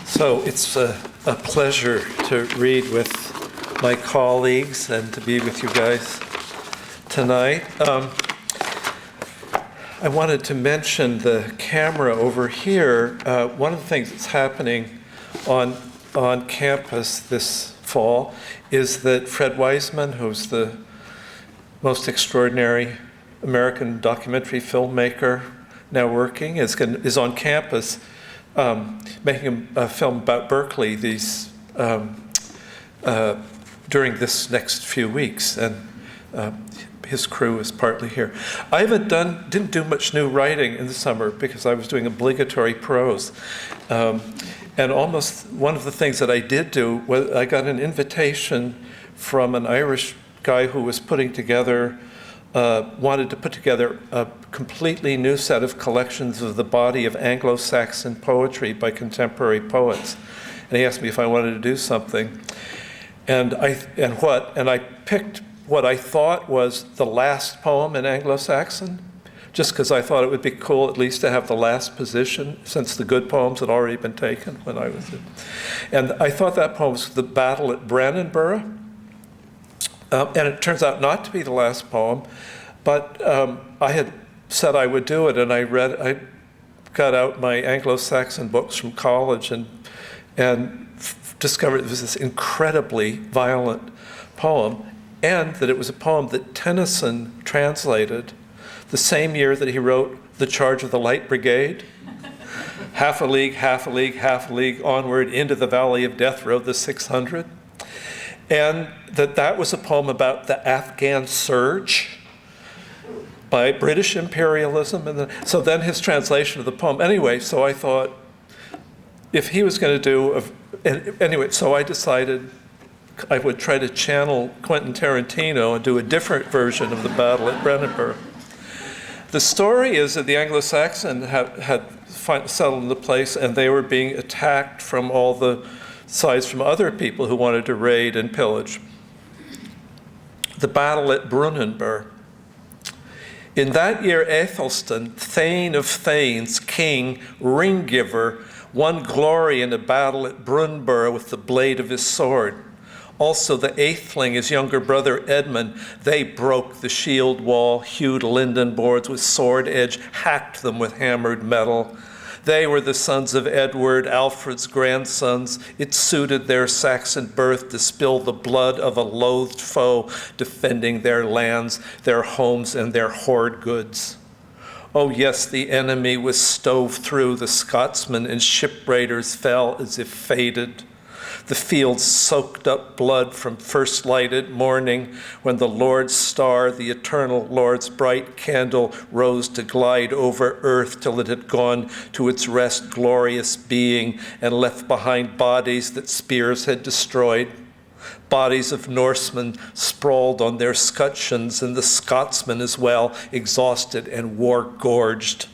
E: So it's a pleasure to read with my colleagues and to be with you guys tonight. I wanted to mention the camera over here. One of the things that's happening on campus this fall is that Fred Wiseman, who's the most extraordinary American documentary filmmaker now working, is on campus making a film about Berkeley during this next few weeks, and his crew is partly here. I didn't do much new writing in the summer because I was doing obligatory prose. And almost one of the things that I did do was I got an invitation from an Irish guy who was wanted to put together a completely new set of collections of the body of Anglo-Saxon poetry by contemporary poets. And he asked me if I wanted to do something. And I picked what I thought was the last poem in Anglo-Saxon, just because I thought it would be cool at least to have the last position, since the good poems had already been taken when I was in. And I thought that poem was The Battle at Brennanburgh. And it turns out not to be the last poem, but I had said I would do it, and I got out my Anglo-Saxon books from college and discovered it was this incredibly violent poem, and that it was a poem that Tennyson translated the same year that he wrote The Charge of the Light Brigade. Half a league, half a league, half a league, onward into the valley of death rode the 600. And that was a poem about the Afghan surge by British imperialism. And so then his translation of the poem. Anyway, so I thought, if he was going to do, anyway, so I decided I would try to channel Quentin Tarantino and do a different version of The Battle at Brennanburgh. The story is that the Anglo-Saxon had settled in the place, and they were being attacked from all the sides from other people who wanted to raid and pillage. The battle at Brunanburh. In that year, Aethelstan, Thane of Thanes, king, ring-giver, won glory in a battle at Brunborough with the blade of his sword. Also the eighthling, his younger brother Edmund, they broke the shield wall, hewed linden boards with sword edge, hacked them with hammered metal. They were the sons of Edward, Alfred's grandsons. It suited their Saxon birth to spill the blood of a loathed foe, defending their lands, their homes, and their hoard goods. Oh yes, the enemy was stove through. The Scotsmen and ship raiders fell as if fated. The fields soaked up blood from first light at morning, when the Lord's star, the eternal Lord's bright candle, rose to glide over earth till it had gone to its rest, glorious being, and left behind bodies that spears had destroyed. Bodies of Norsemen sprawled on their scutcheons, and the Scotsmen as well, exhausted and war-gorged.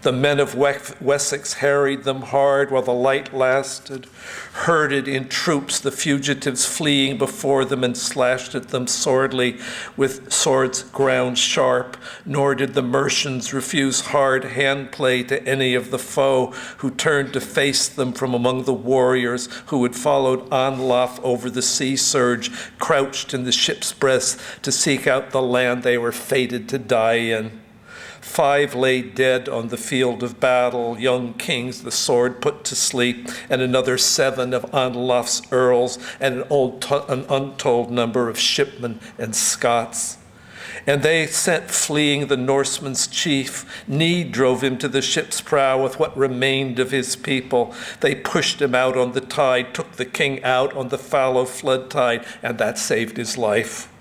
E: The men of Wessex harried them hard while the light lasted, herded in troops the fugitives fleeing before them, and slashed at them swordly with swords ground sharp. Nor did the Mercians refuse hard handplay to any of the foe who turned to face them from among the warriors who had followed Anlaf over the sea surge, crouched in the ship's breast to seek out the land they were fated to die in. 5 lay dead on the field of battle, young kings the sword put to sleep, and another 7 of Anlaf's earls, and an untold number of shipmen and Scots. And they sent fleeing the Norseman's chief. Need drove him to the ship's prow with what remained of his people. They pushed him out on the tide, took the king out on the fallow flood tide, and that saved his life.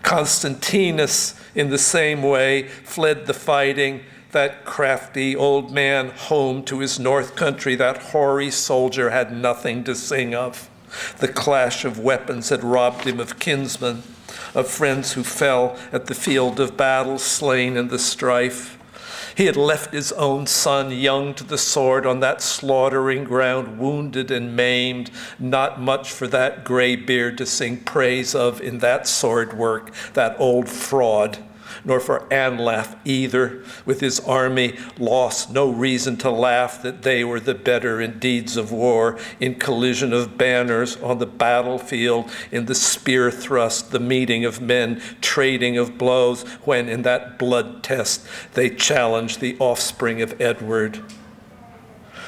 E: Constantinus, in the same way, fled the fighting, that crafty old man home to his north country. That hoary soldier had nothing to sing of. The clash of weapons had robbed him of kinsmen, of friends who fell at the field of battle, slain in the strife. He had left his own son young to the sword on that slaughtering ground, wounded and maimed. Not much for that gray beard to sing praise of in that sword work, that old fraud. Nor for Anlaf either, with his army lost, no reason to laugh that they were the better in deeds of war, in collision of banners on the battlefield, in the spear thrust, the meeting of men, trading of blows, when in that blood test they challenged the offspring of Edward.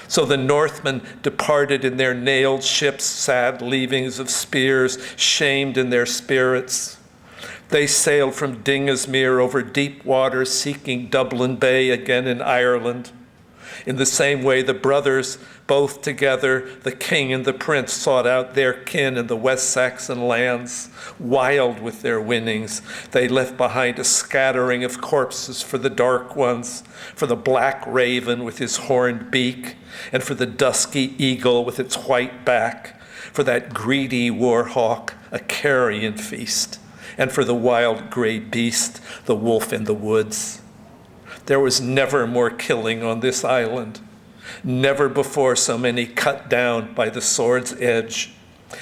E: So the Northmen departed in their nailed ships, sad leavings of spears, shamed in their spirits. They sailed from Dingismere over deep waters, seeking Dublin Bay again in Ireland. In the same way, the brothers, both together, the king and the prince, sought out their kin in the West Saxon lands. Wild with their winnings, they left behind a scattering of corpses for the dark ones, for the black raven with his horned beak, and for the dusky eagle with its white back, for that greedy war hawk, a carrion feast, and for the wild gray beast, the wolf in the woods. There was never more killing on this island. Never before so many cut down by the sword's edge.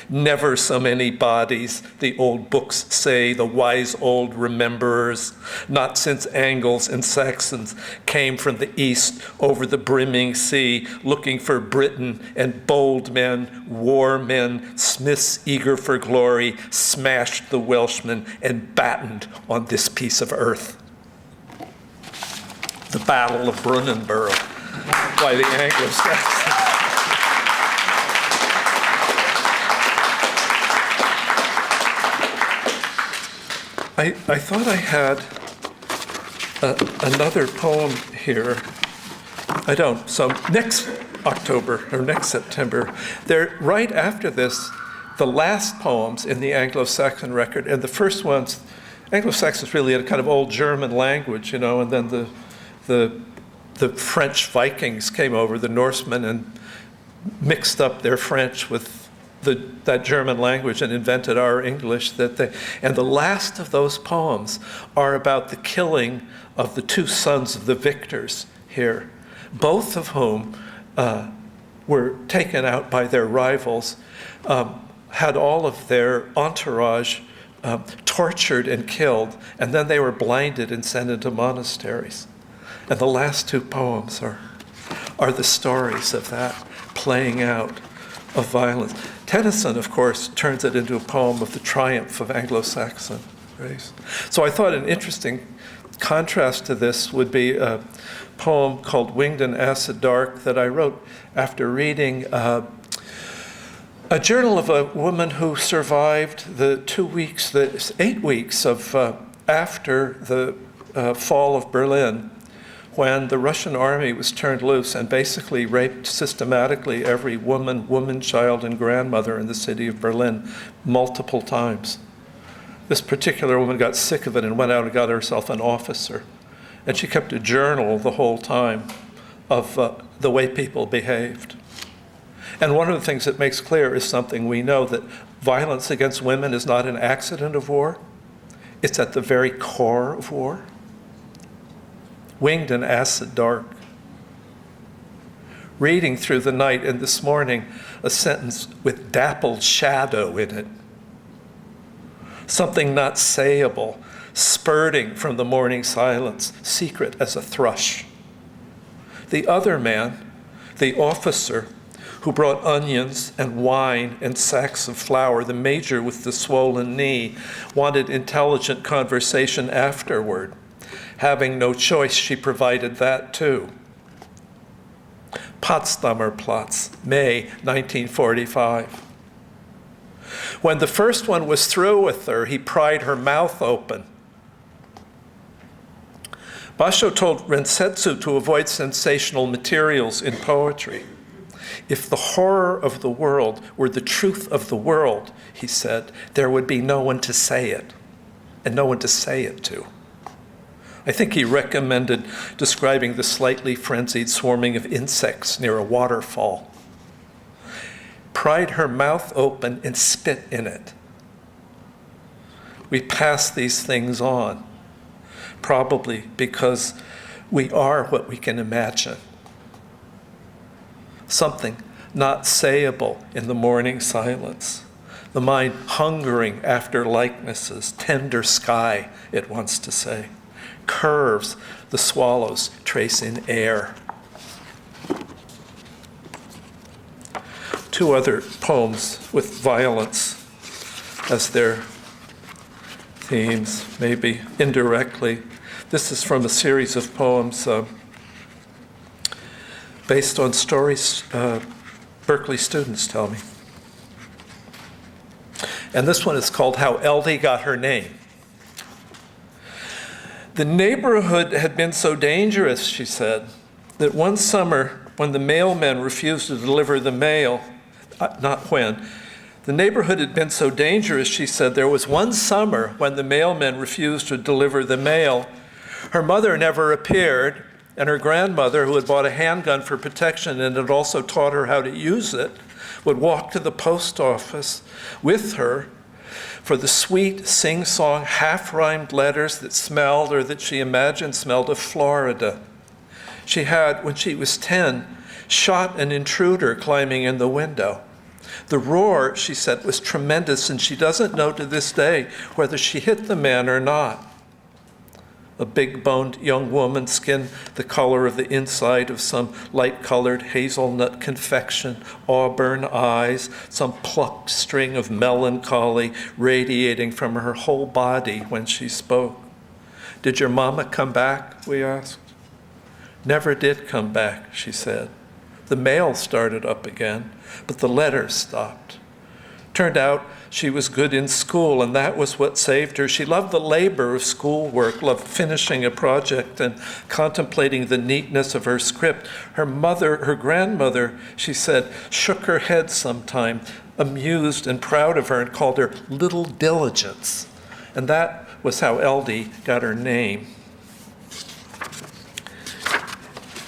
E: Never so many bodies, the old books say, the wise old rememberers, not since Angles and Saxons came from the east over the brimming sea, looking for Britain, and bold men, war men, smiths eager for glory, smashed the Welshmen and battened on this piece of earth. The Battle of Brunanburh by the Anglo-Saxons. I thought I had another poem here. I don't. So next October or next September, they're right after this, the last poems in the Anglo-Saxon record, and the first ones, Anglo-Saxons really had a kind of old German language, you know, and then the French Vikings came over, the Norsemen, and mixed up their French with that German language and invented our English. And the last of those poems are about the killing of the 2 sons of the victors here, both of whom were taken out by their rivals, had all of their entourage tortured and killed, and then they were blinded and sent into monasteries. And the last 2 poems are the stories of that playing out of violence. Tennyson, of course, turns it into a poem of the triumph of Anglo-Saxon race. So I thought an interesting contrast to this would be a poem called Winged in Acid Dark that I wrote after reading a journal of a woman who survived the 8 weeks of after the fall of Berlin, when the Russian army was turned loose and basically raped systematically every woman, child, and grandmother in the city of Berlin multiple times. This particular woman got sick of it and went out and got herself an officer. And she kept a journal the whole time of the way people behaved. And one of the things it makes clear is something we know, that violence against women is not an accident of war. It's at the very core of war. Winged in acid dark. Reading through the night, and this morning, a sentence with dappled shadow in it. Something not sayable, spurting from the morning silence, secret as a thrush. The other man, the officer, who brought onions and wine and sacks of flour, the major with the swollen knee, wanted intelligent conversation afterward. Having no choice, she provided that too. Potsdamer Platz, May 1945. When the first one was through with her, he pried her mouth open. Basho told Rensetsu to avoid sensational materials in poetry. If the horror of the world were the truth of the world, he said, there would be no one to say it, and no one to say it to. I think he recommended describing the slightly frenzied swarming of insects near a waterfall. Pried her mouth open and spit in it. We pass these things on, probably because we are what we can imagine. Something not sayable in the morning silence. The mind hungering after likenesses, tender sky, it wants to say. Curves the swallows trace in air. Two other poems with violence as their themes, maybe indirectly. This is from a series of poems based on stories Berkeley students tell me. And this one is called How Eldie Got Her Name. The neighborhood had been so dangerous, she said, that one summer when the mailmen refused to deliver the mail, the neighborhood had been so dangerous, she said, there was one summer when the mailmen refused to deliver the mail. Her mother never appeared, and her grandmother, who had bought a handgun for protection and had also taught her how to use it, would walk to the post office with her for the sweet, sing-song, half-rhymed letters that smelled, or that she imagined smelled, of Florida. She had, when she was 10, shot an intruder climbing in the window. The roar, she said, was tremendous, and she doesn't know to this day whether she hit the man or not. A big-boned young woman, skin the color of the inside of some light-colored hazelnut confection, auburn eyes, some plucked string of melancholy radiating from her whole body when she spoke. Did your mama come back, we asked. Never did come back, she said. The mail started up again, but the letters stopped. Turned out she was good in school, and that was what saved her. She loved the labor of schoolwork, loved finishing a project and contemplating the neatness of her script. Her grandmother, she said, shook her head sometime, amused and proud of her, and called her Little Diligence. And that was how Eldie got her name.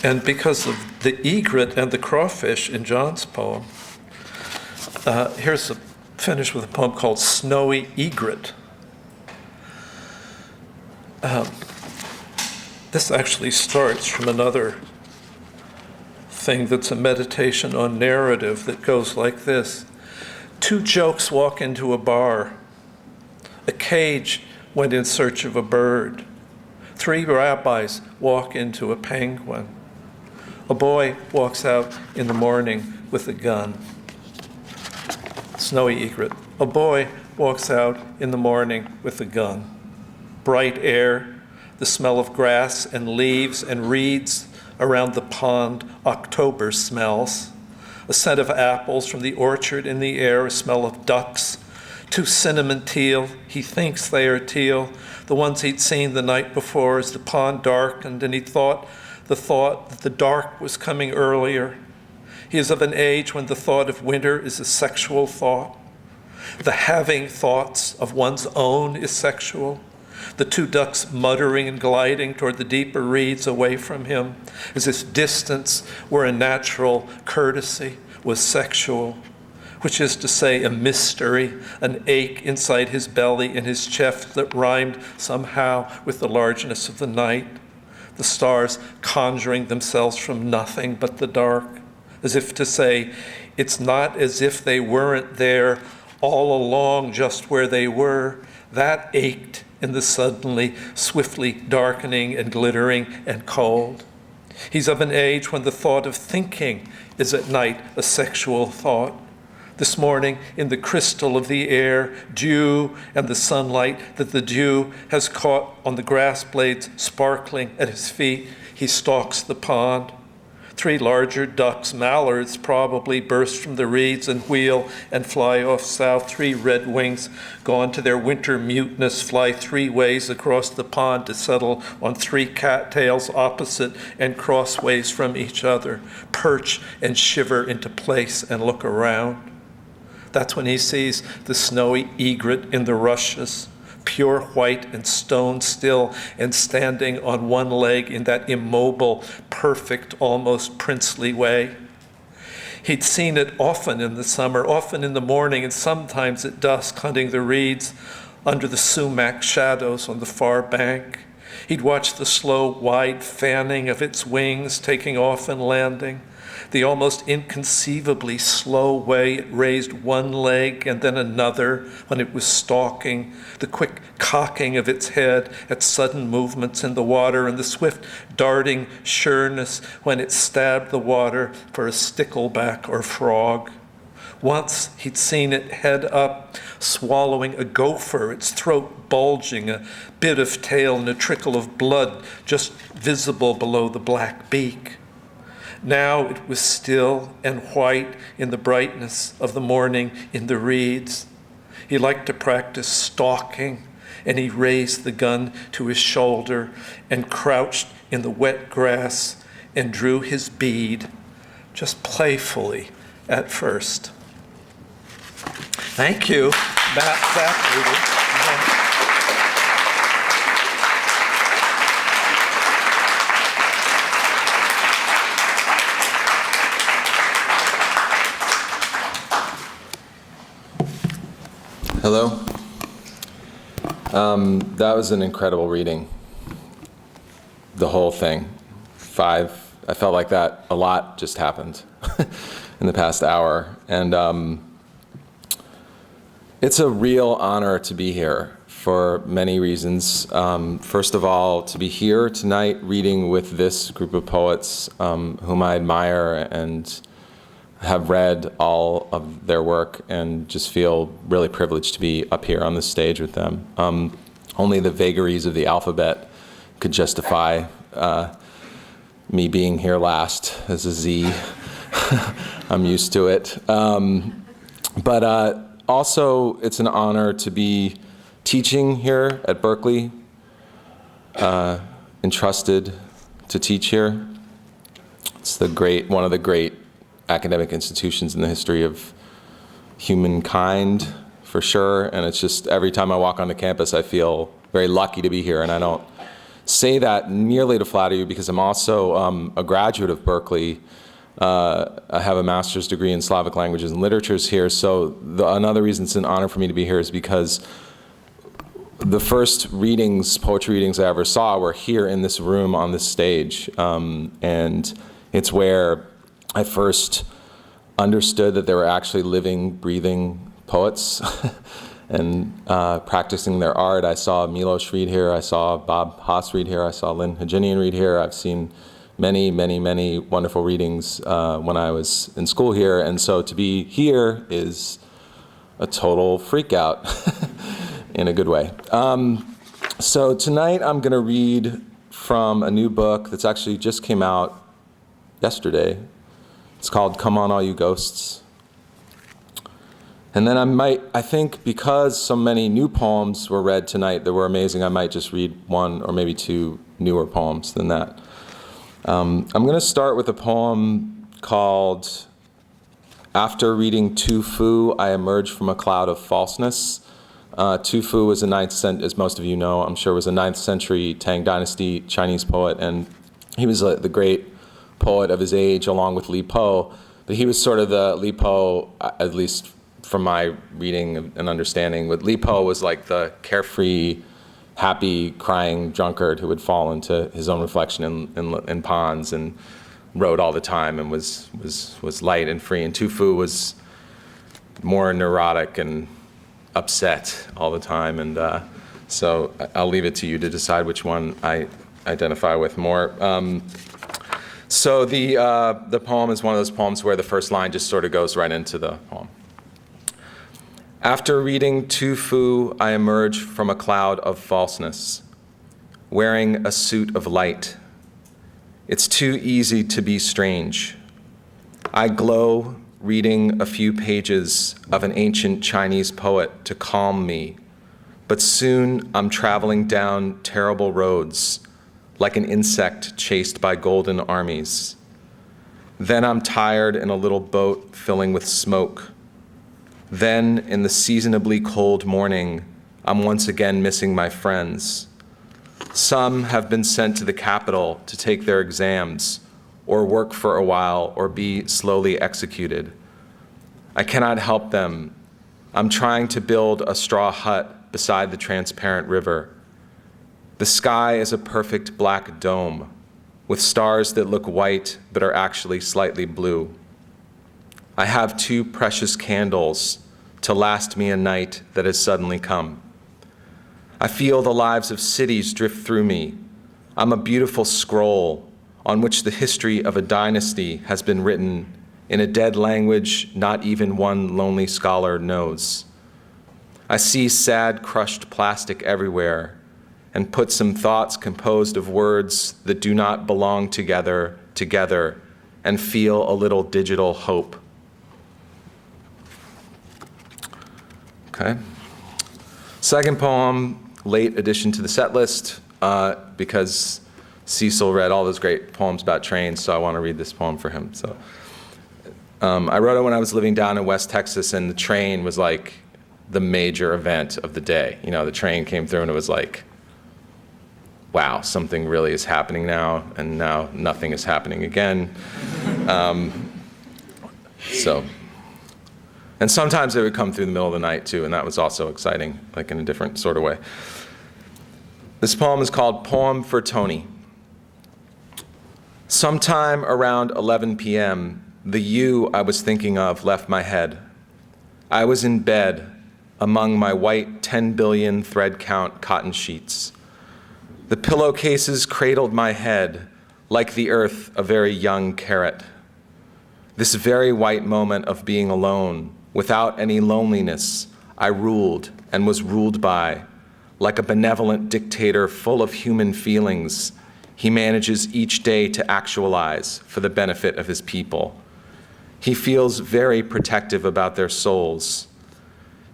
E: And because of the egret and the crawfish in John's poem, here's a finish with a poem called Snowy Egret. This actually starts from another thing that's a meditation on narrative that goes like this. Two jokes walk into a bar. A cage went in search of a bird. Three rabbis walk into a penguin. A boy walks out in the morning with a gun. Snowy egret. A boy walks out in the morning with a gun. Bright air, the smell of grass and leaves and reeds around the pond, October smells. A scent of apples from the orchard in the air, a smell of ducks. 2 cinnamon teal, he thinks they are teal, the ones he'd seen the night before as the pond darkened, and he thought that the dark was coming earlier. He is of an age when the thought of winter is a sexual thought. The having thoughts of one's own is sexual. The 2 ducks muttering and gliding toward the deeper reeds away from him, as if distance were a natural courtesy, was sexual, which is to say a mystery, an ache inside his belly and his chest that rhymed somehow with the largeness of the night, the stars conjuring themselves from nothing but the dark, as if to say, it's not as if they weren't there all along just where they were. That ached in the suddenly, swiftly darkening and glittering and cold. He's of an age when the thought of thinking is at night a sexual thought. This morning, in the crystal of the air, dew and the sunlight that the dew has caught on the grass blades sparkling at his feet, he stalks the pond. 3 larger ducks, mallards probably, burst from the reeds and wheel and fly off south. 3 red wings, gone to their winter muteness, fly 3 ways across the pond to settle on 3 cattails opposite and crossways from each other, perch and shiver into place and look around. That's when he sees the snowy egret in the rushes, pure white and stone still, and standing on one leg in that immobile, perfect, almost princely way. He'd seen it often in the summer, often in the morning, and sometimes at dusk, hunting the reeds under the sumac shadows on the far bank. He'd watched the slow, wide fanning of its wings, taking off and landing, the almost inconceivably slow way it raised one leg and then another when it was stalking, the quick cocking of its head at sudden movements in the water, and the swift darting sureness when it stabbed the water for a stickleback or frog. Once he'd seen it head up, swallowing a gopher, its throat bulging, a bit of tail and a trickle of blood just visible below the black beak. Now it was still and white in the brightness of the morning in the reeds. He liked to practice stalking, and he raised the gun to his shoulder and crouched in the wet grass and drew his bead, just playfully at first. Thank you, Matt Zapruder.
F: Hello. That was an incredible reading. The whole thing. I felt like that a lot just happened in the past hour. And it's a real honor to be here for many reasons. First of all, to be here tonight reading with this group of poets whom I admire and have read all of their work and just feel really privileged to be up here on the stage with them. Only the vagaries of the alphabet could justify me being here last as a Z. I'm used to it. But also, it's an honor to be teaching here at Berkeley, entrusted to teach here. It's one of the great academic institutions in the history of humankind, for sure. And it's just every time I walk onto campus, I feel very lucky to be here. And I don't say that merely to flatter you, because I'm also a graduate of Berkeley. I have a master's degree in Slavic languages and literatures here. So another reason it's an honor for me to be here is because the first poetry readings I ever saw were here in this room on this stage. And it's where I first understood that there were actually living, breathing poets and practicing their art. I saw Milos read here, I saw Bob Haas read here, I saw Lynn Hajinian read here, I've seen many, many, many wonderful readings when I was in school here. And so to be here is a total freak out in a good way. So tonight I'm going to read from a new book that's actually just came out yesterday. It's called Come On All You Ghosts. And then I think because so many new poems were read tonight that were amazing, I might just read one or maybe two newer poems than that. I'm going to start with a poem called After Reading Tu Fu, I Emerged from a Cloud of Falseness. Tu Fu was as most of you know, I'm sure, was a 9th century Tang Dynasty Chinese poet, and he was the great poet of his age along with Li Po. But he was sort of the Li Po, at least from my reading and understanding, with Li Po was like the carefree, happy, crying drunkard who would fall into his own reflection in ponds and wrote all the time and was light and free. And Tu Fu was more neurotic and upset all the time. And so I'll leave it to you to decide which one I identify with more. So the poem is one of those poems where the first line just sort of goes right into the poem. After reading Tu Fu, I emerge from a cloud of falseness, wearing a suit of light. It's too easy to be strange. I glow reading a few pages of an ancient Chinese poet to calm me, but soon I'm traveling down terrible roads like an insect chased by golden armies. Then I'm tired in a little boat filling with smoke. Then, in the seasonably cold morning, I'm once again missing my friends. Some have been sent to the capital to take their exams, or work for a while, or be slowly executed. I cannot help them. I'm trying to build a straw hut beside the transparent river. The sky is a perfect black dome, with stars that look white but are actually slightly blue. I have 2 precious candles to last me a night that has suddenly come. I feel the lives of cities drift through me. I'm a beautiful scroll on which the history of a dynasty has been written in a dead language not even one lonely scholar knows. I see sad, crushed plastic everywhere and put some thoughts composed of words that do not belong together, and feel a little digital hope. Okay. Second poem, late addition to the set list, because Cecil read all those great poems about trains, so I want to read this poem for him. So I wrote it when I was living down in West Texas, and the train was like the major event of the day. You know, the train came through and it was like, wow, something really is happening now, and now nothing is happening again. And sometimes it would come through the middle of the night too, and that was also exciting, like in a different sort of way. This poem is called Poem for Tony. Sometime around 11 p.m., the you I was thinking of left my head. I was in bed among my white 10 billion thread count cotton sheets. The pillowcases cradled my head like the earth a very young carrot. This very white moment of being alone, without any loneliness, I ruled and was ruled by. Like a benevolent dictator full of human feelings, he manages each day to actualize for the benefit of his people. He feels very protective about their souls.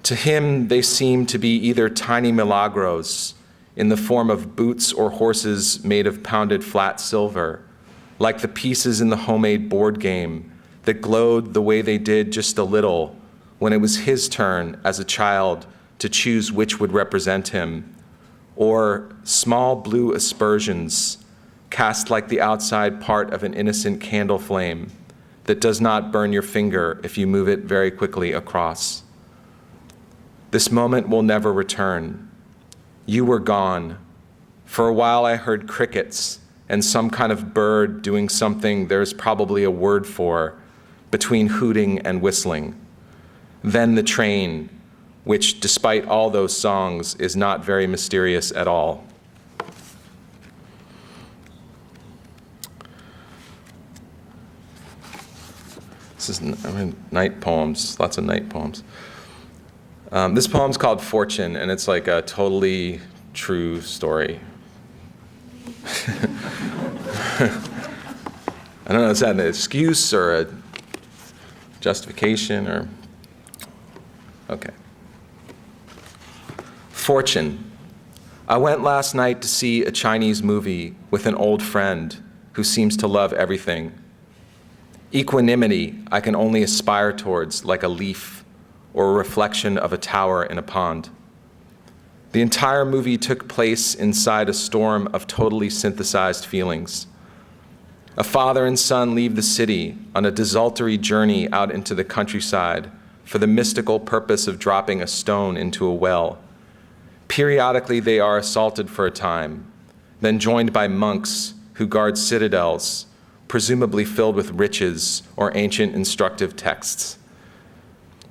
F: To him, they seem to be either tiny milagros in the form of boots or horses made of pounded flat silver, like the pieces in the homemade board game that glowed the way they did just a little when it was his turn as a child to choose which would represent him, or small blue aspersions cast like the outside part of an innocent candle flame that does not burn your finger if you move it very quickly across. This moment will never return. You were gone. For a while I heard crickets and some kind of bird doing something there's probably a word for between hooting and whistling. Then the train, which despite all those songs is not very mysterious at all. This is night poems, lots of night poems. This poem's called Fortune, and it's like a totally true story. I don't know, is that an excuse or a justification or? Okay. Fortune. I went last night to see a Chinese movie with an old friend who seems to love everything. Equanimity I can only aspire towards like a leaf or a reflection of a tower in a pond. The entire movie took place inside a storm of totally synthesized feelings. A father and son leave the city on a desultory journey out into the countryside for the mystical purpose of dropping a stone into a well. Periodically, they are assaulted for a time, then joined by monks who guard citadels, presumably filled with riches or ancient instructive texts.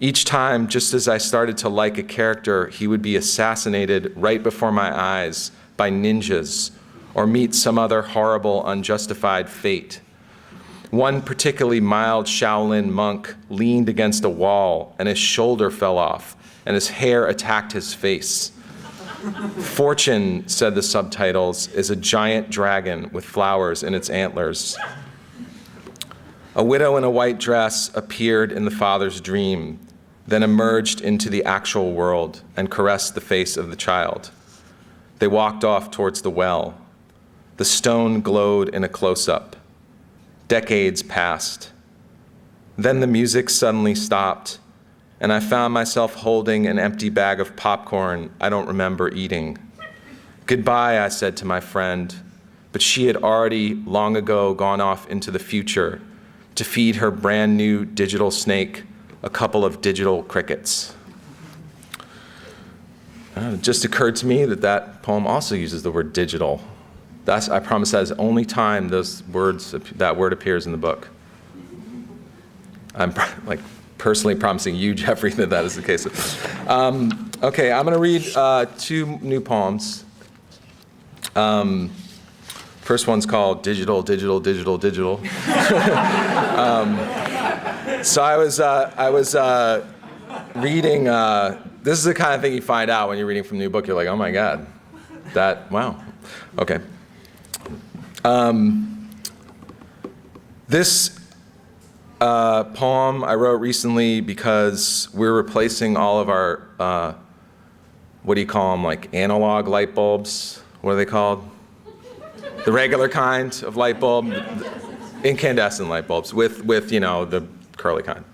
F: Each time, just as I started to like a character, he would be assassinated right before my eyes by ninjas or meet some other horrible, unjustified fate. One particularly mild Shaolin monk leaned against a wall and his shoulder fell off and his hair attacked his face. Fortune, said the subtitles, is a giant dragon with flowers in its antlers. A widow in a white dress appeared in the father's dream, then emerged into the actual world and caressed the face of the child. They walked off towards the well. The stone glowed in a close-up. Decades passed. Then the music suddenly stopped, and I found myself holding an empty bag of popcorn I don't remember eating. Goodbye, I said to my friend, but she had already long ago gone off into the future to feed her brand new digital snake a couple of digital crickets. It just occurred to me that that poem also uses the word digital. I promise that is the only time that word appears in the book. I'm personally promising you, Geoffrey, that is the case. Okay, I'm going to read two new poems. First one's called Digital, Digital, Digital, Digital. So I was reading, this is the kind of thing you find out when you're reading from a new book. You're like, oh my God, wow. Okay. This poem I wrote recently because we're replacing all of our, what do you call them, like analog light bulbs? What are they called? The regular kind of light bulb, incandescent light bulbs with the curly kind.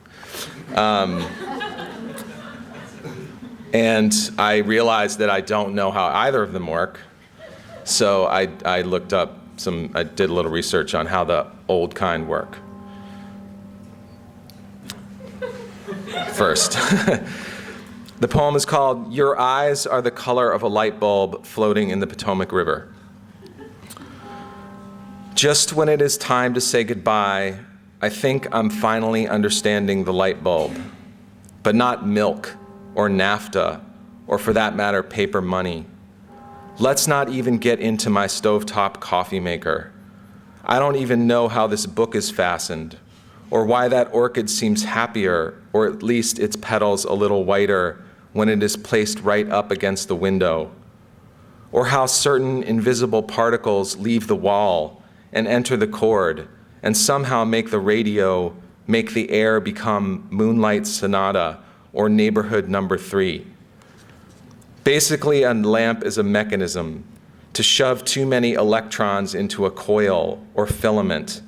F: And I realized that I don't know how either of them work. So I looked up I did a little research on how the old kind work. First, the poem is called Your Eyes Are the Color of a Light Bulb Floating in the Potomac River. Just when it is time to say goodbye, I think I'm finally understanding the light bulb, but not milk or NAFTA, or for that matter, paper money. Let's not even get into my stovetop coffee maker. I don't even know how this book is fastened, or why that orchid seems happier, or at least its petals a little whiter when it is placed right up against the window, or how certain invisible particles leave the wall and enter the cord and somehow make the radio, make the air become Moonlight Sonata or Neighborhood Number 3. Basically, a lamp is a mechanism to shove too many electrons into a coil or filament.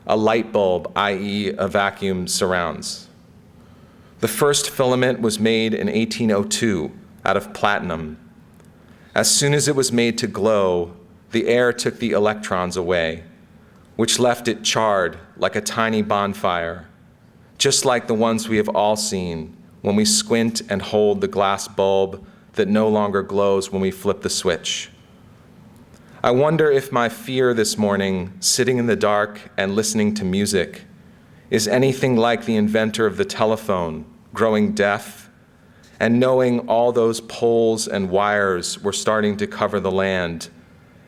F: A light bulb, i.e. a vacuum, surrounds. The first filament was made in 1802 out of platinum. As soon as it was made to glow, the air took the electrons away, which left it charred like a tiny bonfire, just like the ones we have all seen when we squint and hold the glass bulb that no longer glows when we flip the switch. I wonder if my fear this morning, sitting in the dark and listening to music, is anything like the inventor of the telephone growing deaf and knowing all those poles and wires were starting to cover the land,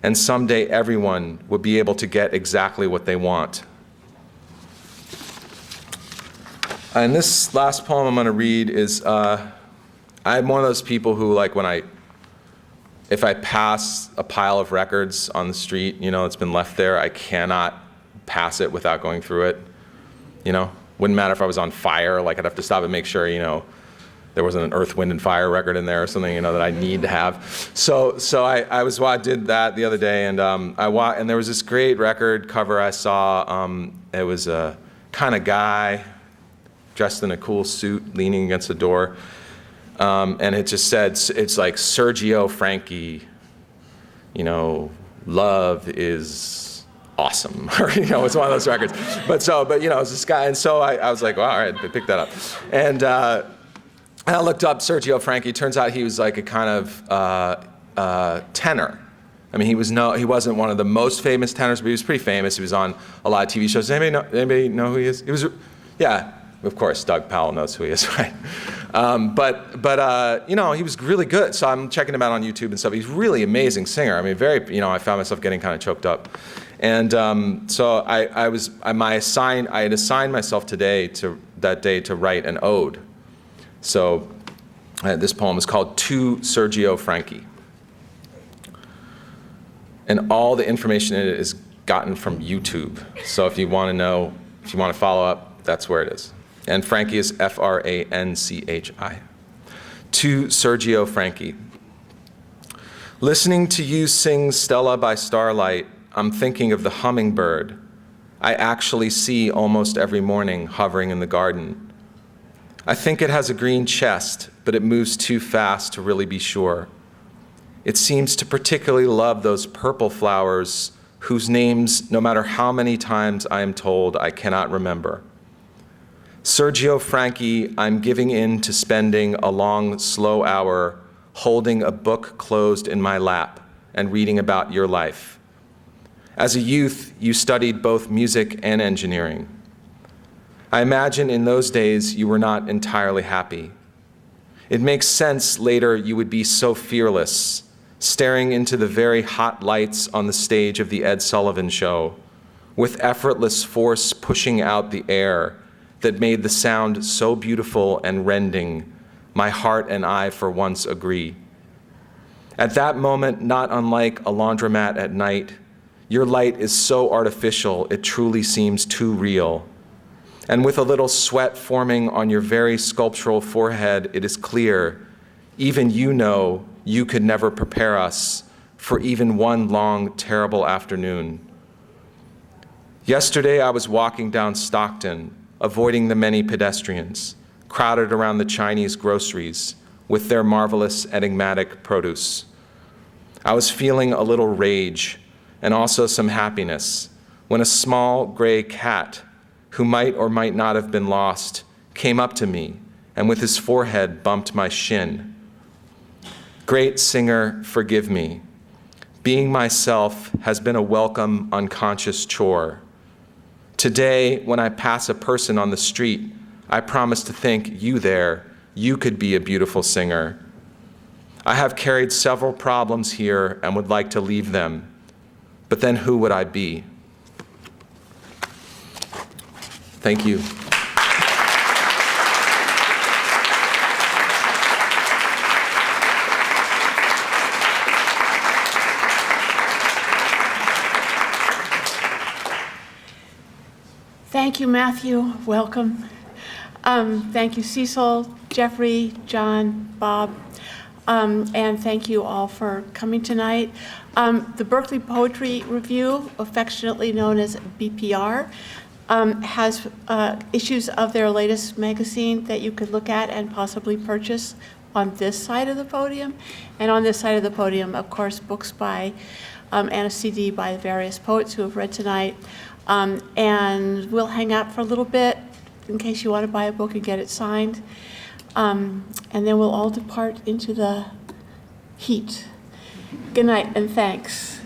F: and someday everyone would be able to get exactly what they want. And this last poem I'm going to read is, I'm one of those people who, like, if I pass a pile of records on the street, it's been left there, I cannot pass it without going through it. Wouldn't matter if I was on fire, like I'd have to stop and make sure, there wasn't an Earth, Wind, and Fire record in there or something, that I need to have. So I did that the other day, and and there was this great record cover I saw. It was a kind of guy dressed in a cool suit leaning against the door, and it just said, it's like Sergio Franchi, love is awesome, or it's one of those records. But it's this guy, and so I was like, well, all right, I picked that up, and I looked up Sergio Franchi. Turns out he was like a kind of tenor. I mean, he wasn't one of the most famous tenors, but he was pretty famous. He was on a lot of TV shows. Does anybody know who he is? Yeah, of course, Doug Powell knows who he is, right? But he was really good. So I'm checking him out on YouTube and stuff. He's a really amazing singer. I mean, I found myself getting kind of choked up. And so I had assigned myself that day to write an ode. So this poem is called To Sergio Franchi. And all the information in it is gotten from YouTube. So if you want to follow up, that's where it is. And Franchi is Franchi. To Sergio Franchi. Listening to you sing Stella by starlight, I'm thinking of the hummingbird I actually see almost every morning hovering in the garden. I think it has a green chest, but it moves too fast to really be sure. It seems to particularly love those purple flowers whose names, no matter how many times I am told, I cannot remember. Sergio Franchi, I'm giving in to spending a long, slow hour holding a book closed in my lap and reading about your life. As a youth, you studied both music and engineering. I imagine in those days you were not entirely happy. It makes sense later you would be so fearless, staring into the very hot lights on the stage of the Ed Sullivan Show, with effortless force pushing out the air that made the sound so beautiful and rending, my heart and I for once agree. At that moment, not unlike a laundromat at night, your light is so artificial it truly seems too real. And with a little sweat forming on your very sculptural forehead, it is clear, even you know you could never prepare us for even one long, terrible afternoon. Yesterday I was walking down Stockton, avoiding the many pedestrians, crowded around the Chinese groceries with their marvelous enigmatic produce. I was feeling a little rage and also some happiness when a small gray cat, who might or might not have been lost, came up to me and with his forehead bumped my shin. Great singer, forgive me. Being myself has been a welcome, unconscious chore. Today, when I pass a person on the street, I promise to think, you there, you could be a beautiful singer. I have carried several problems here and would like to leave them, but then who would I be? Thank you.
A: Thank you, Matthew. Welcome. Thank you, Cecil, Geoffrey, John, Bob, and thank you all for coming tonight. The Berkeley Poetry Review, affectionately known as BPR, has issues of their latest magazine that you could look at and possibly purchase on this side of the podium. And on this side of the podium, of course, books by and a CD by various poets who have read tonight. And we'll hang out for a little bit in case you want to buy a book and get it signed. And then we'll all depart into the heat. Good night and thanks.